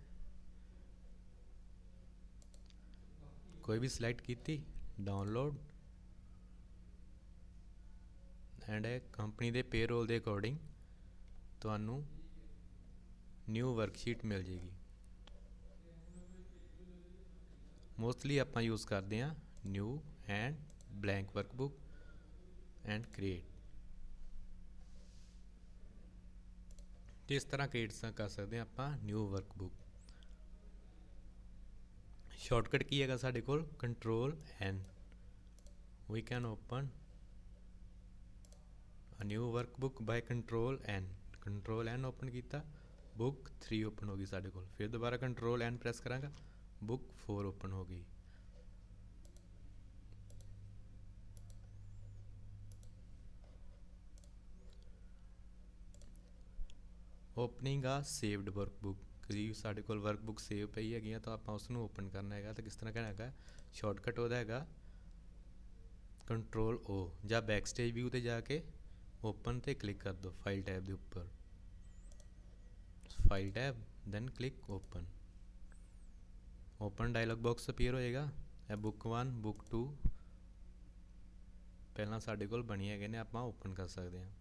ਕੋਈ ਵੀ ਸਿਲੈਕਟ ਕੀਤੀ, ਡਾਊਨਲੋਡ, ਐਂਡ ਇਹ ਕੰਪਨੀ ਦੇ ਪੇਰੋਲ ਦੇ ਅਕੋਰਡਿੰਗ ਤੁਹਾਨੂੰ ਨਿਊ ਵਰਕਸ਼ੀਟ ਮਿਲ ਜੇਗੀ। ਮੋਸਟਲੀ ਆਪਾਂ ਯੂਜ਼ ਕਰਦੇ ਹਾਂ new and blank workbook and create. ਤੇ ਇਸ ਤਰ੍ਹਾਂ ਕ੍ਰੀਏਟ ਕਰ ਸਕਦੇ ਹਾਂ ਆਪਾਂ ਨਿਊ ਵਰਕਬੁੱਕ। ਸ਼ਾਰਟਕਟ ਕੀ ਹੈਗਾ ਸਾਡੇ ਕੋਲ, control N. We can open a new workbook by control N. Control N open ਕੀਤਾ, ਬੁੱਕ 3 ਓਪਨ ਹੋ ਗਈ ਸਾਡੇ ਕੋਲ। ਫਿਰ ਦੁਬਾਰਾ ਕੰਟਰੋਲ ਐਨ ਪ੍ਰੈਸ ਕਰਾਂਗਾ, ਬੁੱਕ 4 ਓਪਨ ਹੋ ਗਈ। ਓਪਨਿੰਗ ਆ ਸੇਵਡ ਵਰਕਬੁੱਕ, ਕਿ ਸਾਡੇ ਕੋਲ ਵਰਕਬੁੱਕ ਸੇਵ ਪਈ ਹੈਗੀ ਆ ਤਾਂ ਆਪਾਂ ਉਸ ਨੂੰ ਓਪਨ ਕਰਨਾ ਹੈਗਾ। ਤਾਂ ਕਿਸ ਤਰ੍ਹਾਂ ਕਹਿਣਾ ਹੈਗਾ, ਸ਼ਾਰਟਕਟ ਉਹਦਾ ਹੈਗਾ ਕੰਟਰੋਲ ਓ, ਜਾਂ ਬੈਕ ਸਟੇਜ ਵਿਊ 'ਤੇ ਜਾ ਕੇ ਓਪਨ 'ਤੇ ਕਲਿੱਕ ਕਰ ਦਿਓ ਫਾਈਲ ਟੈਬ ਦੇ ਉੱਪਰ, file tab then click open. Open dialog box appear ਹੋਏਗਾ। ਇਹ ਬੁੱਕ 1 ਬੁੱਕ 2 ਪਹਿਲਾਂ ਸਾਡੇ ਕੋਲ ਬਣੀ ਹੈਗੇ ਨੇ, ਆਪਾਂ ਓਪਨ ਕਰ ਸਕਦੇ ਹਾਂ।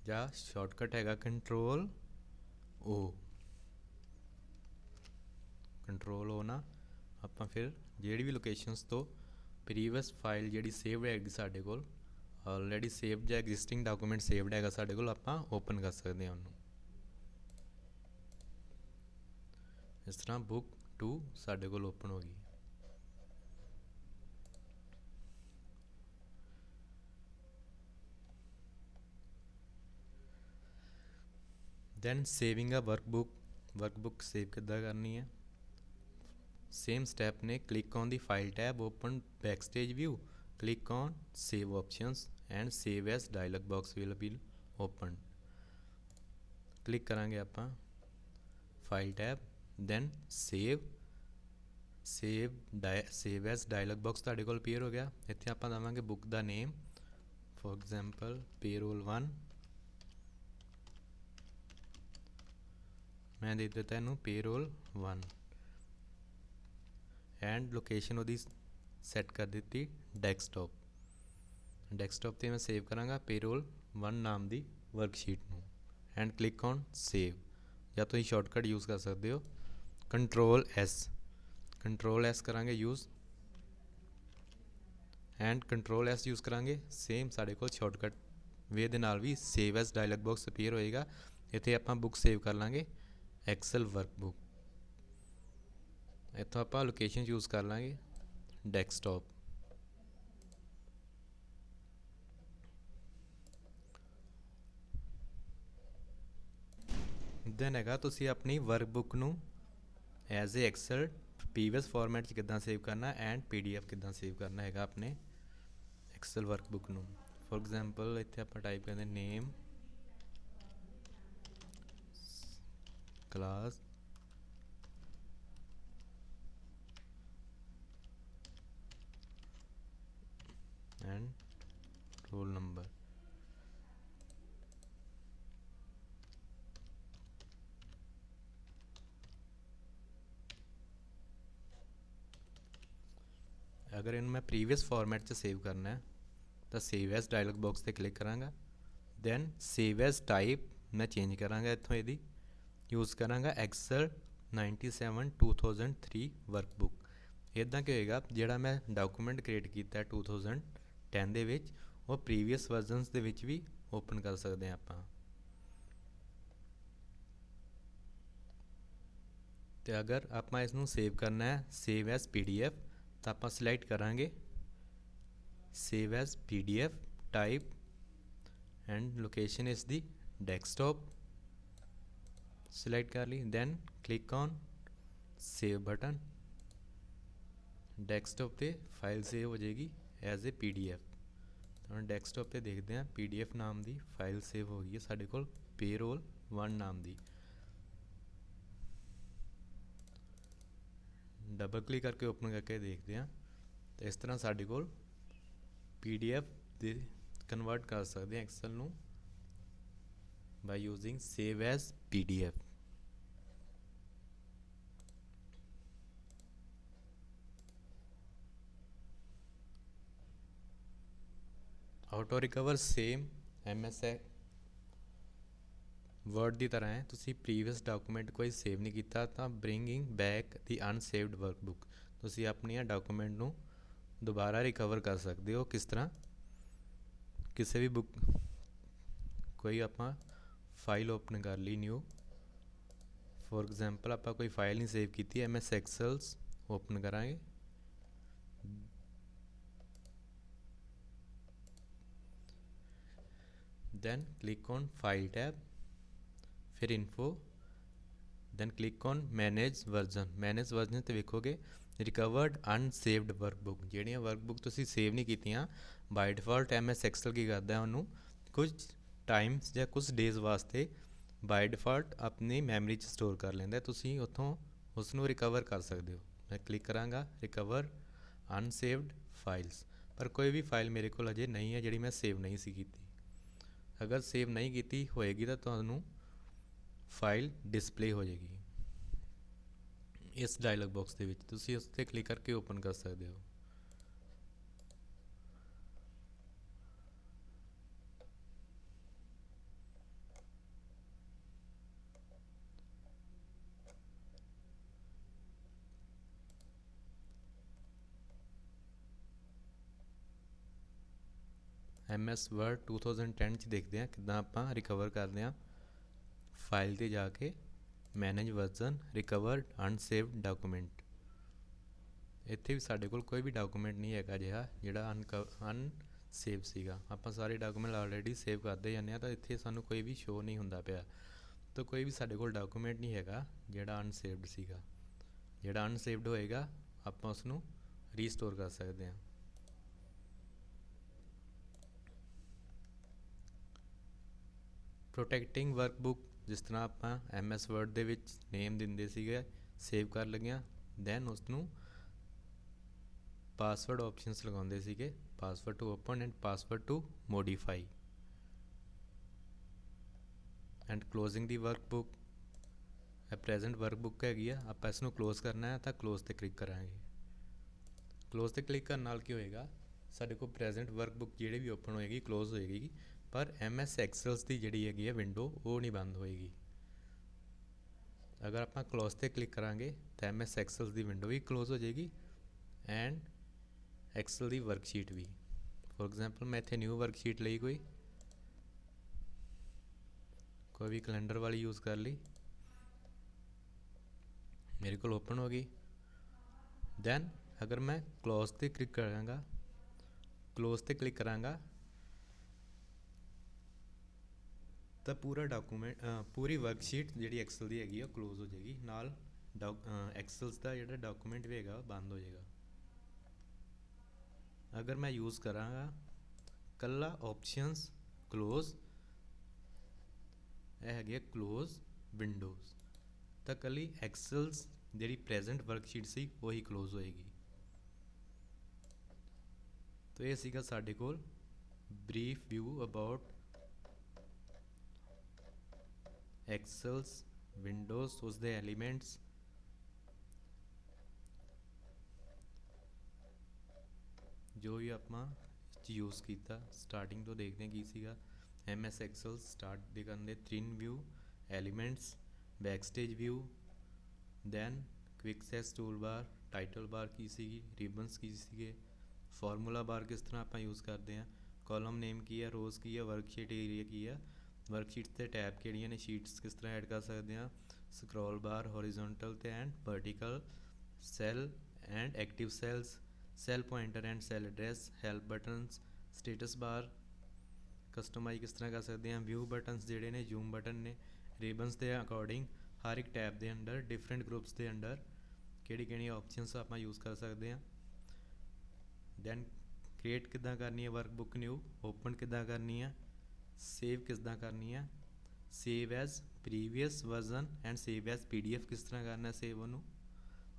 ਜਾਂ ਸ਼ਾਰਟਕਟ ਹੈਗਾ ਕੰਟਰੋਲ ਓ। ਕੰਟਰੋਲ ਓ ਨਾ ਆਪਾਂ ਫਿਰ ਜਿਹੜੀ ਵੀ ਲੋਕੇਸ਼ਨਸ ਤੋਂ ਪ੍ਰੀਵੀਅਸ ਫਾਈਲ ਜਿਹੜੀ ਸੇਵਡ ਹੈਗੀ ਸਾਡੇ ਕੋਲ, ਆਲਰੇਡੀ ਸੇਵਡ ਜਾਂ ਐਗਜ਼ਿਸਟਿੰਗ ਡਾਕੂਮੈਂਟ ਸੇਵਡ ਹੈਗਾ ਸਾਡੇ ਕੋਲ, ਆਪਾਂ ਓਪਨ ਕਰ ਸਕਦੇ ਹਾਂ ਉਹਨੂੰ। ਇਸ ਤਰ੍ਹਾਂ ਬੁੱਕ 2 ਸਾਡੇ ਕੋਲ ਓਪਨ ਹੋ ਗਈ। ਦੈਨ ਸੇਵਿੰਗ ਅ ਵਰਕਬੁੱਕ, ਵਰਕਬੁੱਕ ਸੇਵ ਕਿੱਦਾਂ ਕਰਨੀ ਹੈ, ਸੇਮ ਸਟੈਪ ਨੇ। Click on the file tab, open back stage view, click on save options and save as dialog box will be opened। Click ਕਰਾਂਗੇ ਆਪਾਂ file tab, then save as dialog box ਤੁਹਾਡੇ ਕੋਲ appear ਹੋ ਗਿਆ। ਇੱਥੇ ਆਪਾਂ ਦੇਵਾਂਗੇ ਬੁੱਕ ਦਾ ਨੇਮ, ਫੋਰ ਐਗਜ਼ਾਮਪਲ ਪੇਰੋਲ 1, ਮੈਂ ਦੇ ਦਿੱਤਾ ਇਹਨੂੰ ਪੇਰੋਲ 1, ਐਂਡ ਲੋਕੇਸ਼ਨ ਉਹਦੀ ਸੈੱਟ ਕਰ ਦਿੱਤੀ ਡੈਸਕਟਾਪ। ਡੈਸਕਟਾਪ 'ਤੇ ਮੈਂ ਸੇਵ ਕਰਾਂਗਾ ਪੇਰੋਲ 1 ਨਾਮ ਦੀ ਵਰਕਸ਼ੀਟ ਨੂੰ, ਐਂਡ ਕਲਿੱਕ ਔਨ ਸੇਵ। ਜਾਂ ਤੁਸੀਂ ਸ਼ਾਰਟਕਟ ਯੂਜ਼ ਕਰ ਸਕਦੇ ਹੋ ਕੰਟਰੋਲ ਐਸ, ਕੰਟਰੋਲ ਐਸ ਕਰਾਂਗੇ use, and control S use ਕਰਾਂਗੇ। ਸੇਮ ਸਾਡੇ ਕੋਲ ਸ਼ਾਰਟਕਟ ਵੇ ਦੇ ਨਾਲ ਵੀ save as dialog box appear ਹੋਏਗਾ। ਇੱਥੇ ਆਪਾਂ ਬੁੱਕ ਸੇਵ ਕਰ ਲਾਂਗੇ ਐਕਸਲ ਵਰਕਬੁੱਕ। ਇੱਥੋਂ ਆਪਾਂ ਲੋਕੇਸ਼ਨ ਯੂਜ਼ ਕਰ ਲਾਂਗੇ ਡੈਸਕਟਾਪ। ਦੈਨ ਹੈਗਾ ਤੁਸੀਂ ਆਪਣੀ ਵਰਕਬੁੱਕ ਨੂੰ ਐਜ਼ ਏ ਐਕਸਲ ਪੀਵੀਐਸ ਫਾਰਮੈਟ 'ਚ ਕਿੱਦਾਂ ਸੇਵ ਕਰਨਾ, ਐਂਡ PDF ਕਿੱਦਾਂ ਸੇਵ ਕਰਨਾ ਹੈਗਾ ਆਪਣੇ ਐਕਸਲ ਵਰਕਬੁੱਕ ਨੂੰ। ਫੋਰ ਐਗਜ਼ਾਮਪਲ ਇੱਥੇ ਆਪਾਂ ਟਾਈਪ ਕਰਦੇ ਨੇਮ ਕਲਾਸ ਐਂਡ ਰੋਲ ਨੰਬਰ। ਅਗਰ ਇਹਨੂੰ ਮੈਂ ਪ੍ਰੀਵੀਅਸ ਫਾਰਮੈਟ 'ਚ ਸੇਵ ਕਰਨਾ ਹੈ ਤਾਂ ਸੇਵ ਐਸ ਡਾਇਲੌਗ ਬਾਕਸ 'ਤੇ ਕਲਿੱਕ ਕਰਾਂਗਾ। ਦੈਨ ਸੇਵ ਐਸ ਟਾਈਪ ਮੈਂ ਚੇਂਜ ਕਰਾਂਗਾ, ਇੱਥੋਂ ਇਹਦੀ ਯੂਜ਼ ਕਰਾਂਗਾ ਐਕਸਲ 97 2003 ਵਰਕਬੁੱਕ। ਇੱਦਾਂ ਕੀ ਹੋਏਗਾ, ਜਿਹੜਾ ਮੈਂ ਡਾਕੂਮੈਂਟ ਕ੍ਰੀਏਟ ਕੀਤਾ 2010 ਦੇ ਵਿੱਚ, ਉਹ ਪ੍ਰੀਵੀਅਸ ਵਰਜ਼ਨਸ ਦੇ ਵਿੱਚ ਵੀ ਓਪਨ ਕਰ ਸਕਦੇ ਹਾਂ ਆਪਾਂ। ਅਤੇ ਅਗਰ ਆਪਾਂ ਇਸ ਨੂੰ ਸੇਵ ਕਰਨਾ ਹੈ ਸੇਵ ਐਸ PDF, ਤਾਂ ਆਪਾਂ ਸਿਲੈਕਟ ਕਰਾਂਗੇ save as PDF type, and location ਇਸ ਦੀ ਡੈਸਕਟਾਪ ਸਿਲੈਕਟ ਕਰ ਲਈ। Then click on save button, desktop ਤੇ ਫਾਈਲ ਸੇਵ ਹੋ ਜਾਏਗੀ ਐਜ਼ ਏ PDF। ਹੁਣ ਡੈਸਕਟਾਪ ਤੇ ਦੇਖਦੇ ਹਾਂ PDF ਨਾਮ ਦੀ ਫਾਈਲ ਸੇਵ ਹੋ ਗਈ ਹੈ ਸਾਡੇ ਕੋਲ ਪੇਰੋਲ 1 ਨਾਮ ਦੀ। ਡਬਲ ਕਲਿੱਕ ਕਰਕੇ ਓਪਨ ਕਰਕੇ ਦੇਖਦੇ ਹਾਂ ਤਾਂ ਇਸ ਤਰ੍ਹਾਂ ਸਾਡੇ ਕੋਲ PDF ਦੇ ਕਨਵਰਟ ਕਰ ਸਕਦੇ ਹਾਂ ਐਕਸਲ ਨੂੰ by using save as PDF। Auto recover same MS Word ਦੀ ਤਰ੍ਹਾਂ ਹੈ। ਤੁਸੀਂ ਪ੍ਰੀਵੀਅਸ ਡਾਕੂਮੈਂਟ ਕੋਈ ਸੇਵ ਨਹੀਂ ਕੀਤਾ ਤਾਂ ਬ੍ਰਿੰਗਿੰਗ ਬੈਕ ਦੀ ਅਨਸੇਵਡ ਵਰਕਬੁੱਕ, ਤੁਸੀਂ ਆਪਣੀਆਂ ਡਾਕੂਮੈਂਟ ਨੂੰ ਦੁਬਾਰਾ ਰਿਕਵਰ ਕਰ ਸਕਦੇ ਹੋ। ਕਿਸ ਤਰ੍ਹਾਂ? ਕਿਸੇ ਵੀ ਬੁੱਕ ਕੋਈ ਆਪਾਂ ਫਾਈਲ ਓਪਨ ਕਰ ਲਈ ਨਿਊ, ਫੋਰ ਐਗਜ਼ਾਮਪਲ ਆਪਾਂ ਕੋਈ ਫਾਈਲ ਨਹੀਂ ਸੇਵ ਕੀਤੀ, MS ਐਕਸਲਸ ਓਪਨ ਕਰਾਂਗੇ। then click on file tab, फिर info, then click on manage version ਤੇ ਵੇਖੋਗੇ recovered unsaved workbook, ਜਿਹੜੀਆਂ ਵਰਕਬੁੱਕ ਤੁਸੀਂ ਸੇਵ ਨਹੀਂ ਕੀਤੀਆਂ ਬਾਈ ਡਿਫਾਲਟ MS ਐਕਸਲ ਕੀ ਕਰਦਾ ਉਹਨੂੰ ਕੁਝ ਟਾਈਮਸ ਜਾਂ ਕੁਝ ਡੇਜ਼ ਵਾਸਤੇ ਬਾਈ ਡਿਫਾਲਟ ਆਪਣੀ ਮੈਮਰੀ 'ਚ ਸਟੋਰ ਕਰ ਲੈਂਦਾ, ਤੁਸੀਂ ਉੱਥੋਂ ਉਸ ਨੂੰ ਰਿਕਵਰ ਕਰ ਸਕਦੇ ਹੋ। ਮੈਂ ਕਲਿੱਕ ਕਰਾਂਗਾ ਰਿਕਵਰ ਅਨਸੇਵਡ ਫਾਈਲਸ, ਪਰ ਕੋਈ ਵੀ ਫਾਈਲ ਮੇਰੇ ਕੋਲ ਅਜੇ ਨਹੀਂ ਹੈ ਜਿਹੜੀ ਮੈਂ ਸੇਵ ਨਹੀਂ ਸੀ ਕੀਤੀ। ਅਗਰ ਸੇਵ ਨਹੀਂ ਕੀਤੀ ਹੋਏਗੀ ਤਾਂ ਤੁਹਾਨੂੰ ਫਾਈਲ ਡਿਸਪਲੇ ਹੋ ਜਾਏਗੀ ਇਸ ਡਾਇਲੌਗ ਬਾਕਸ ਦੇ ਵਿੱਚ, ਤੁਸੀਂ ਉਸ 'ਤੇ ਕਲਿੱਕ ਕਰਕੇ ਓਪਨ ਕਰ ਸਕਦੇ ਹੋ। MS Word 2010 'ਚ ਦੇਖਦੇ ਹਾਂ ਕਿੱਦਾਂ ਆਪਾਂ ਰਿਕਵਰ ਕਰਦੇ ਹਾਂ। ਫਾਈਲ 'ਤੇ ਜਾ ਕੇ ਮੈਨੇਜ ਵਰਜ਼ਨ ਰਿਕਵਰਡ ਅਨਸੇਵਡ ਡਾਕੂਮੈਂਟ, ਇੱਥੇ ਵੀ ਸਾਡੇ ਕੋਲ ਕੋਈ ਵੀ ਡਾਕੂਮੈਂਟ ਨਹੀਂ ਹੈਗਾ ਅਜਿਹਾ ਜਿਹੜਾ ਅਨਸੇਵ ਸੀਗਾ। ਆਪਾਂ ਸਾਰੇ ਡਾਕੂਮੈਂਟ ਆਲਰੇਡੀ ਸੇਵ ਕਰਦੇ ਜਾਂਦੇ ਹਾਂ ਤਾਂ ਇੱਥੇ ਸਾਨੂੰ ਕੋਈ ਵੀ ਸ਼ੋਅ ਨਹੀਂ ਹੁੰਦਾ ਪਿਆ, ਤਾਂ ਕੋਈ ਵੀ ਸਾਡੇ ਕੋਲ ਡਾਕੂਮੈਂਟ ਨਹੀਂ ਹੈਗਾ ਜਿਹੜਾ ਅਨਸੇਵਡ ਸੀਗਾ। ਜਿਹੜਾ ਅਨਸੇਵਡ ਹੋਏਗਾ ਆਪਾਂ ਉਸ ਨੂੰ ਰੀਸਟੋਰ ਕਰ ਸਕਦੇ ਹਾਂ। ਪ੍ਰੋਟੈਕਟਿੰਗ ਵਰਕਬੁੱਕ, ਜਿਸ ਤਰ੍ਹਾਂ ਆਪਾਂ MS Word ਦੇ ਵਿੱਚ ਨੇਮ ਦਿੰਦੇ ਸੀਗੇ, ਸੇਵ ਕਰ ਲੱਗਿਆ, ਦੈਨ ਉਸ ਨੂੰ ਪਾਸਵਰਡ ਆਪਸ਼ਨਸ ਲਗਾਉਂਦੇ ਸੀਗੇ, password to open and password to modify and closing the workbook. ਇਹ ਪ੍ਰੈਜ਼ੈਂਟ ਵਰਕਬੁੱਕ ਹੈਗੀ ਆ, ਆਪਾਂ ਇਸ ਨੂੰ ਕਲੋਜ਼ ਕਰਨਾ ਹੈ ਤਾਂ ਕਲੋਜ਼ 'ਤੇ ਕਲਿੱਕ ਕਰਾਂਗੇ। ਕਲੋਜ਼ 'ਤੇ ਕਲਿੱਕ ਕਰਨ ਨਾਲ ਕੀ ਹੋਏਗਾ, ਸਾਡੇ ਕੋਲ ਪ੍ਰੈਜ਼ੈਂਟ ਵਰਕਬੁੱਕ ਜਿਹੜੀ ਵੀ ਓਪਨ ਹੋਏਗੀ ਕਲੋਜ਼ ਹੋਏਗੀ, ਪਰ MS ਐਕਸਲਸ ਦੀ ਜਿਹੜੀ ਹੈਗੀ ਹੈ ਵਿੰਡੋ ਉਹ ਨਹੀਂ ਬੰਦ ਹੋਏਗੀ। ਅਗਰ ਆਪਾਂ ਕਲੋਜ਼ 'ਤੇ ਕਲਿੱਕ ਕਰਾਂਗੇ ਤਾਂ MS ਐਕਸਲਸ ਦੀ ਵਿੰਡੋ ਵੀ ਕਲੋਜ਼ ਹੋ ਜਾਏਗੀ and Excel the worksheet we. For example ਮੈਂ ਇੱਥੇ ਨਿਊ ਵਰਕਸ਼ੀਟ ਲਈ ਕੋਈ ਵੀ ਕੈਲੰਡਰ ਵਾਲੀ ਯੂਜ਼ ਕਰ ਲਈ, ਮੇਰੇ ਕੋਲ ਓਪਨ ਹੋ ਗਈ। ਦੈਨ ਅਗਰ ਮੈਂ ਕਲੋਜ਼ 'ਤੇ ਕਲਿੱਕ ਕਰਾਂਗਾ, ਕਲੋਜ਼ 'ਤੇ ਕਲਿੱਕ ਕਰਾਂਗਾ ਤਾਂ ਪੂਰਾ ਡਾਕੂਮੈਂਟ ਪੂਰੀ ਵਰਕਸ਼ੀਟ ਜਿਹੜੀ ਐਕਸਲ ਦੀ ਹੈਗੀ ਆ ਉਹ ਕਲੋਜ਼ ਹੋ ਜਾਏਗੀ, ਨਾਲ ਐਕਸਲਸ ਦਾ ਜਿਹੜਾ ਡਾਕੂਮੈਂਟ ਵੀ ਹੈਗਾ ਬੰਦ ਹੋ ਜਾਏਗਾ। ਅਗਰ ਮੈਂ ਯੂਜ਼ ਕਰਾਂਗਾ ਕੱਲਾ ਆਪਸ਼ਨਸ ਕਲੋਜ਼, ਇਹ ਹੈਗੀ ਹੈ ਕਲੋਜ਼ ਵਿੰਡੋਜ਼, ਤਾਂ ਕੱਲੀ ਐਕਸਲਸ ਜਿਹੜੀ ਪ੍ਰੈਜ਼ੈਂਟ ਵਰਕਸ਼ੀਟ ਸੀ ਉਹੀ ਕਲੋਜ਼ ਹੋਏਗੀ। ਤਾਂ ਇਹ ਸੀਗਾ ਸਾਡੇ ਕੋਲ ਬਰੀਫ ਵਿਊ ਅਬਾਊਟ ਐਕਸਲਸ ਵਿੰਡੋਜ਼, ਉਸਦੇ ਐਲੀਮੈਂਟਸ, ਜੋ ਵੀ ਆਪਾਂ ਯੂਜ਼ ਕੀਤਾ। ਸਟਾਰਟਿੰਗ ਤੋਂ ਦੇਖਦੇ ਹਾਂ ਕੀ ਸੀਗਾ। MS ਐਕਸਲ ਸਟਾਰਟ ਦੇ ਕਰਨ ਦੇ 3 view, elements, backstage view, then quick access toolbar, title bar ਕੀ ਸੀਗੀ, ਰਿਬਨਸ ਕੀ ਸੀਗੇ, ਫਾਰਮੂਲਾ ਬਾਰ ਕਿਸ ਤਰ੍ਹਾਂ ਆਪਾਂ ਯੂਜ਼ ਕਰਦੇ ਹਾਂ, ਕਾਲਮ ਨੇਮ ਕੀ ਹੈ, ਰੋਜ਼ ਕੀ ਹੈ, ਵਰਕਸ਼ੀਟ ਏਰੀਆ ਕੀ ਹੈ, ਵਰਕਸ਼ੀਟਸ 'ਤੇ ਟੈਬ ਕਿਹੜੀਆਂ ਨੇ, ਸ਼ੀਟਸ ਕਿਸ ਤਰ੍ਹਾਂ ਐਡ ਕਰ ਸਕਦੇ ਹਾਂ, ਸਕਰੋਲ ਬਾਰ ਹੋਰੀਜ਼ੋਨਟਲ ਤੇ and vertical, cell and active cells, cell pointer and cell address, help buttons, status bar customise ਕਿਸ ਤਰ੍ਹਾਂ ਕਰ ਸਕਦੇ ਹਾਂ, ਵਿਊ ਬਟਨਸ ਜਿਹੜੇ ਨੇ, ਜ਼ੂਮ ਬਟਨ ਨੇ, ਰਿਬਨਸ ਦੇ ਅਕੋਰਡਿੰਗ ਹਰ ਇੱਕ ਟੈਬ ਦੇ ਅੰਡਰ ਡਿਫਰੈਂਟ ਗਰੁੱਪਸ ਦੇ ਅੰਡਰ ਕਿਹੜੀ ਕਿਹੜੀਆਂ ਆਪਸ਼ਨਸ ਆਪਾਂ ਯੂਜ਼ ਕਰ ਸਕਦੇ ਹਾਂ। ਦੈਨ ਕ੍ਰੀਏਟ ਕਿੱਦਾਂ ਕਰਨੀ ਹੈ ਵਰਕਬੁੱਕ ਨਿਊ, ਓਪਨ ਕਿੱਦਾਂ ਕਰਨੀ ਹੈ, ਸੇਵ ਕਿੱਦਾਂ ਕਰਨੀ ਹੈ, save as previous version and save as PDF ਕਿਸ ਤਰ੍ਹਾਂ ਕਰਨਾ ਸੇਵ ਉਹਨੂੰ,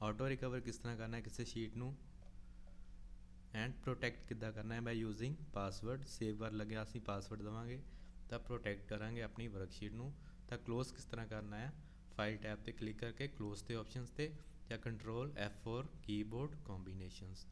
ਆਟੋ ਰਿਕਵਰ ਕਿਸ ਤਰ੍ਹਾਂ ਕਰਨਾ ਕਿਸੇ ਸ਼ੀਟ ਨੂੰ, ਐਂਡ ਪ੍ਰੋਟੈਕਟ ਕਿੱਦਾਂ ਕਰਨਾ ਹੈ ਬਾਈ ਯੂਜ਼ਿੰਗ ਪਾਸਵਰਡ। ਸੇਵ ਕਰਨ ਲੱਗਿਆ ਅਸੀਂ ਪਾਸਵਰਡ ਦੇਵਾਂਗੇ ਤਾਂ ਪ੍ਰੋਟੈਕਟ ਕਰਾਂਗੇ ਆਪਣੀ ਵਰਕਸ਼ੀਟ ਨੂੰ। ਤਾਂ ਕਲੋਜ਼ ਕਿਸ ਤਰ੍ਹਾਂ ਕਰਨਾ ਹੈ, ਫਾਈਲ ਟੈਬ 'ਤੇ ਕਲਿੱਕ ਕਰਕੇ ਕਲੋਜ਼ ਦੇ ਆਪਸ਼ਨਸ 'ਤੇ ਜਾਂ ਕੰਟਰੋਲ F4 ਕੀਬੋਰਡ ਕੰਬੀਨੇਸ਼ਨਸ।